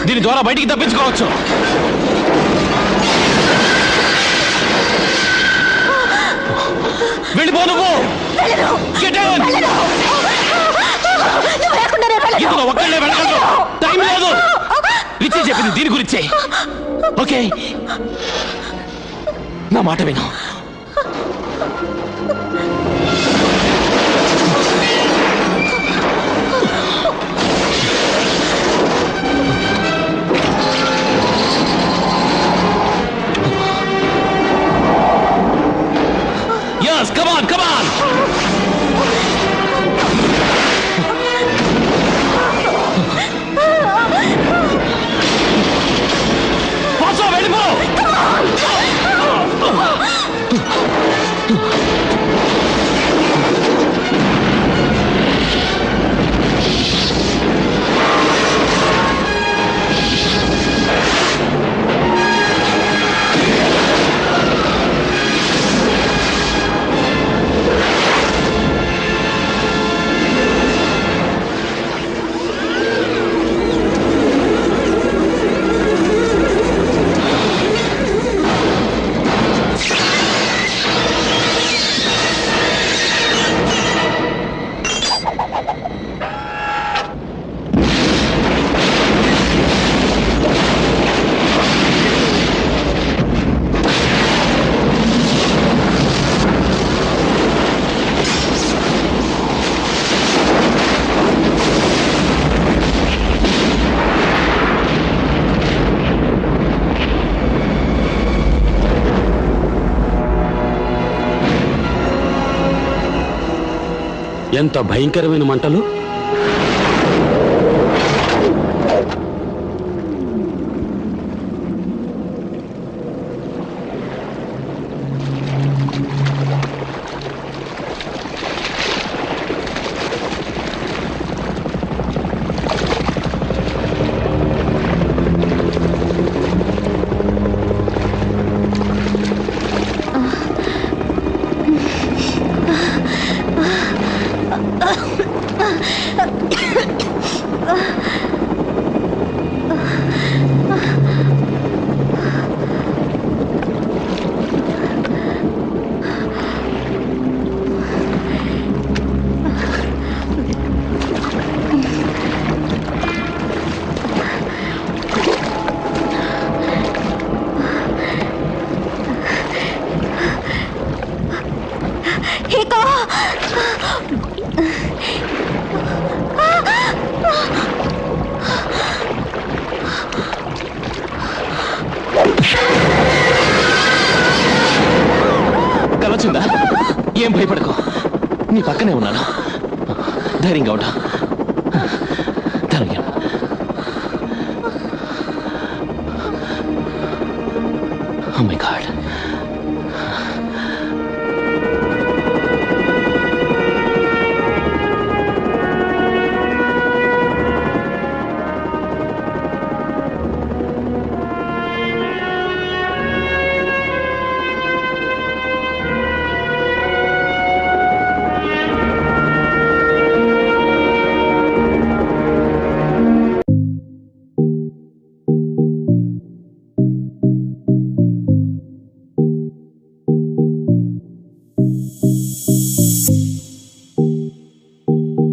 దీని ద్వారా బయటికి తప్పించుకోవచ్చు. వెళ్ళిపో నువ్వు. ఇందులో ఒక్కళ్ళే వెళ్ళగలరు. టైం లేదు. రిచి చెప్పింది దీని గురించే. ఓకే, నా మాట విను. ఎంత భయంకరమైన మంటలు! కలొచ్చిందా? ఏం భయపడకు, నీ పక్కనే ఉన్నాను. ధైర్యంగా ఉంటా.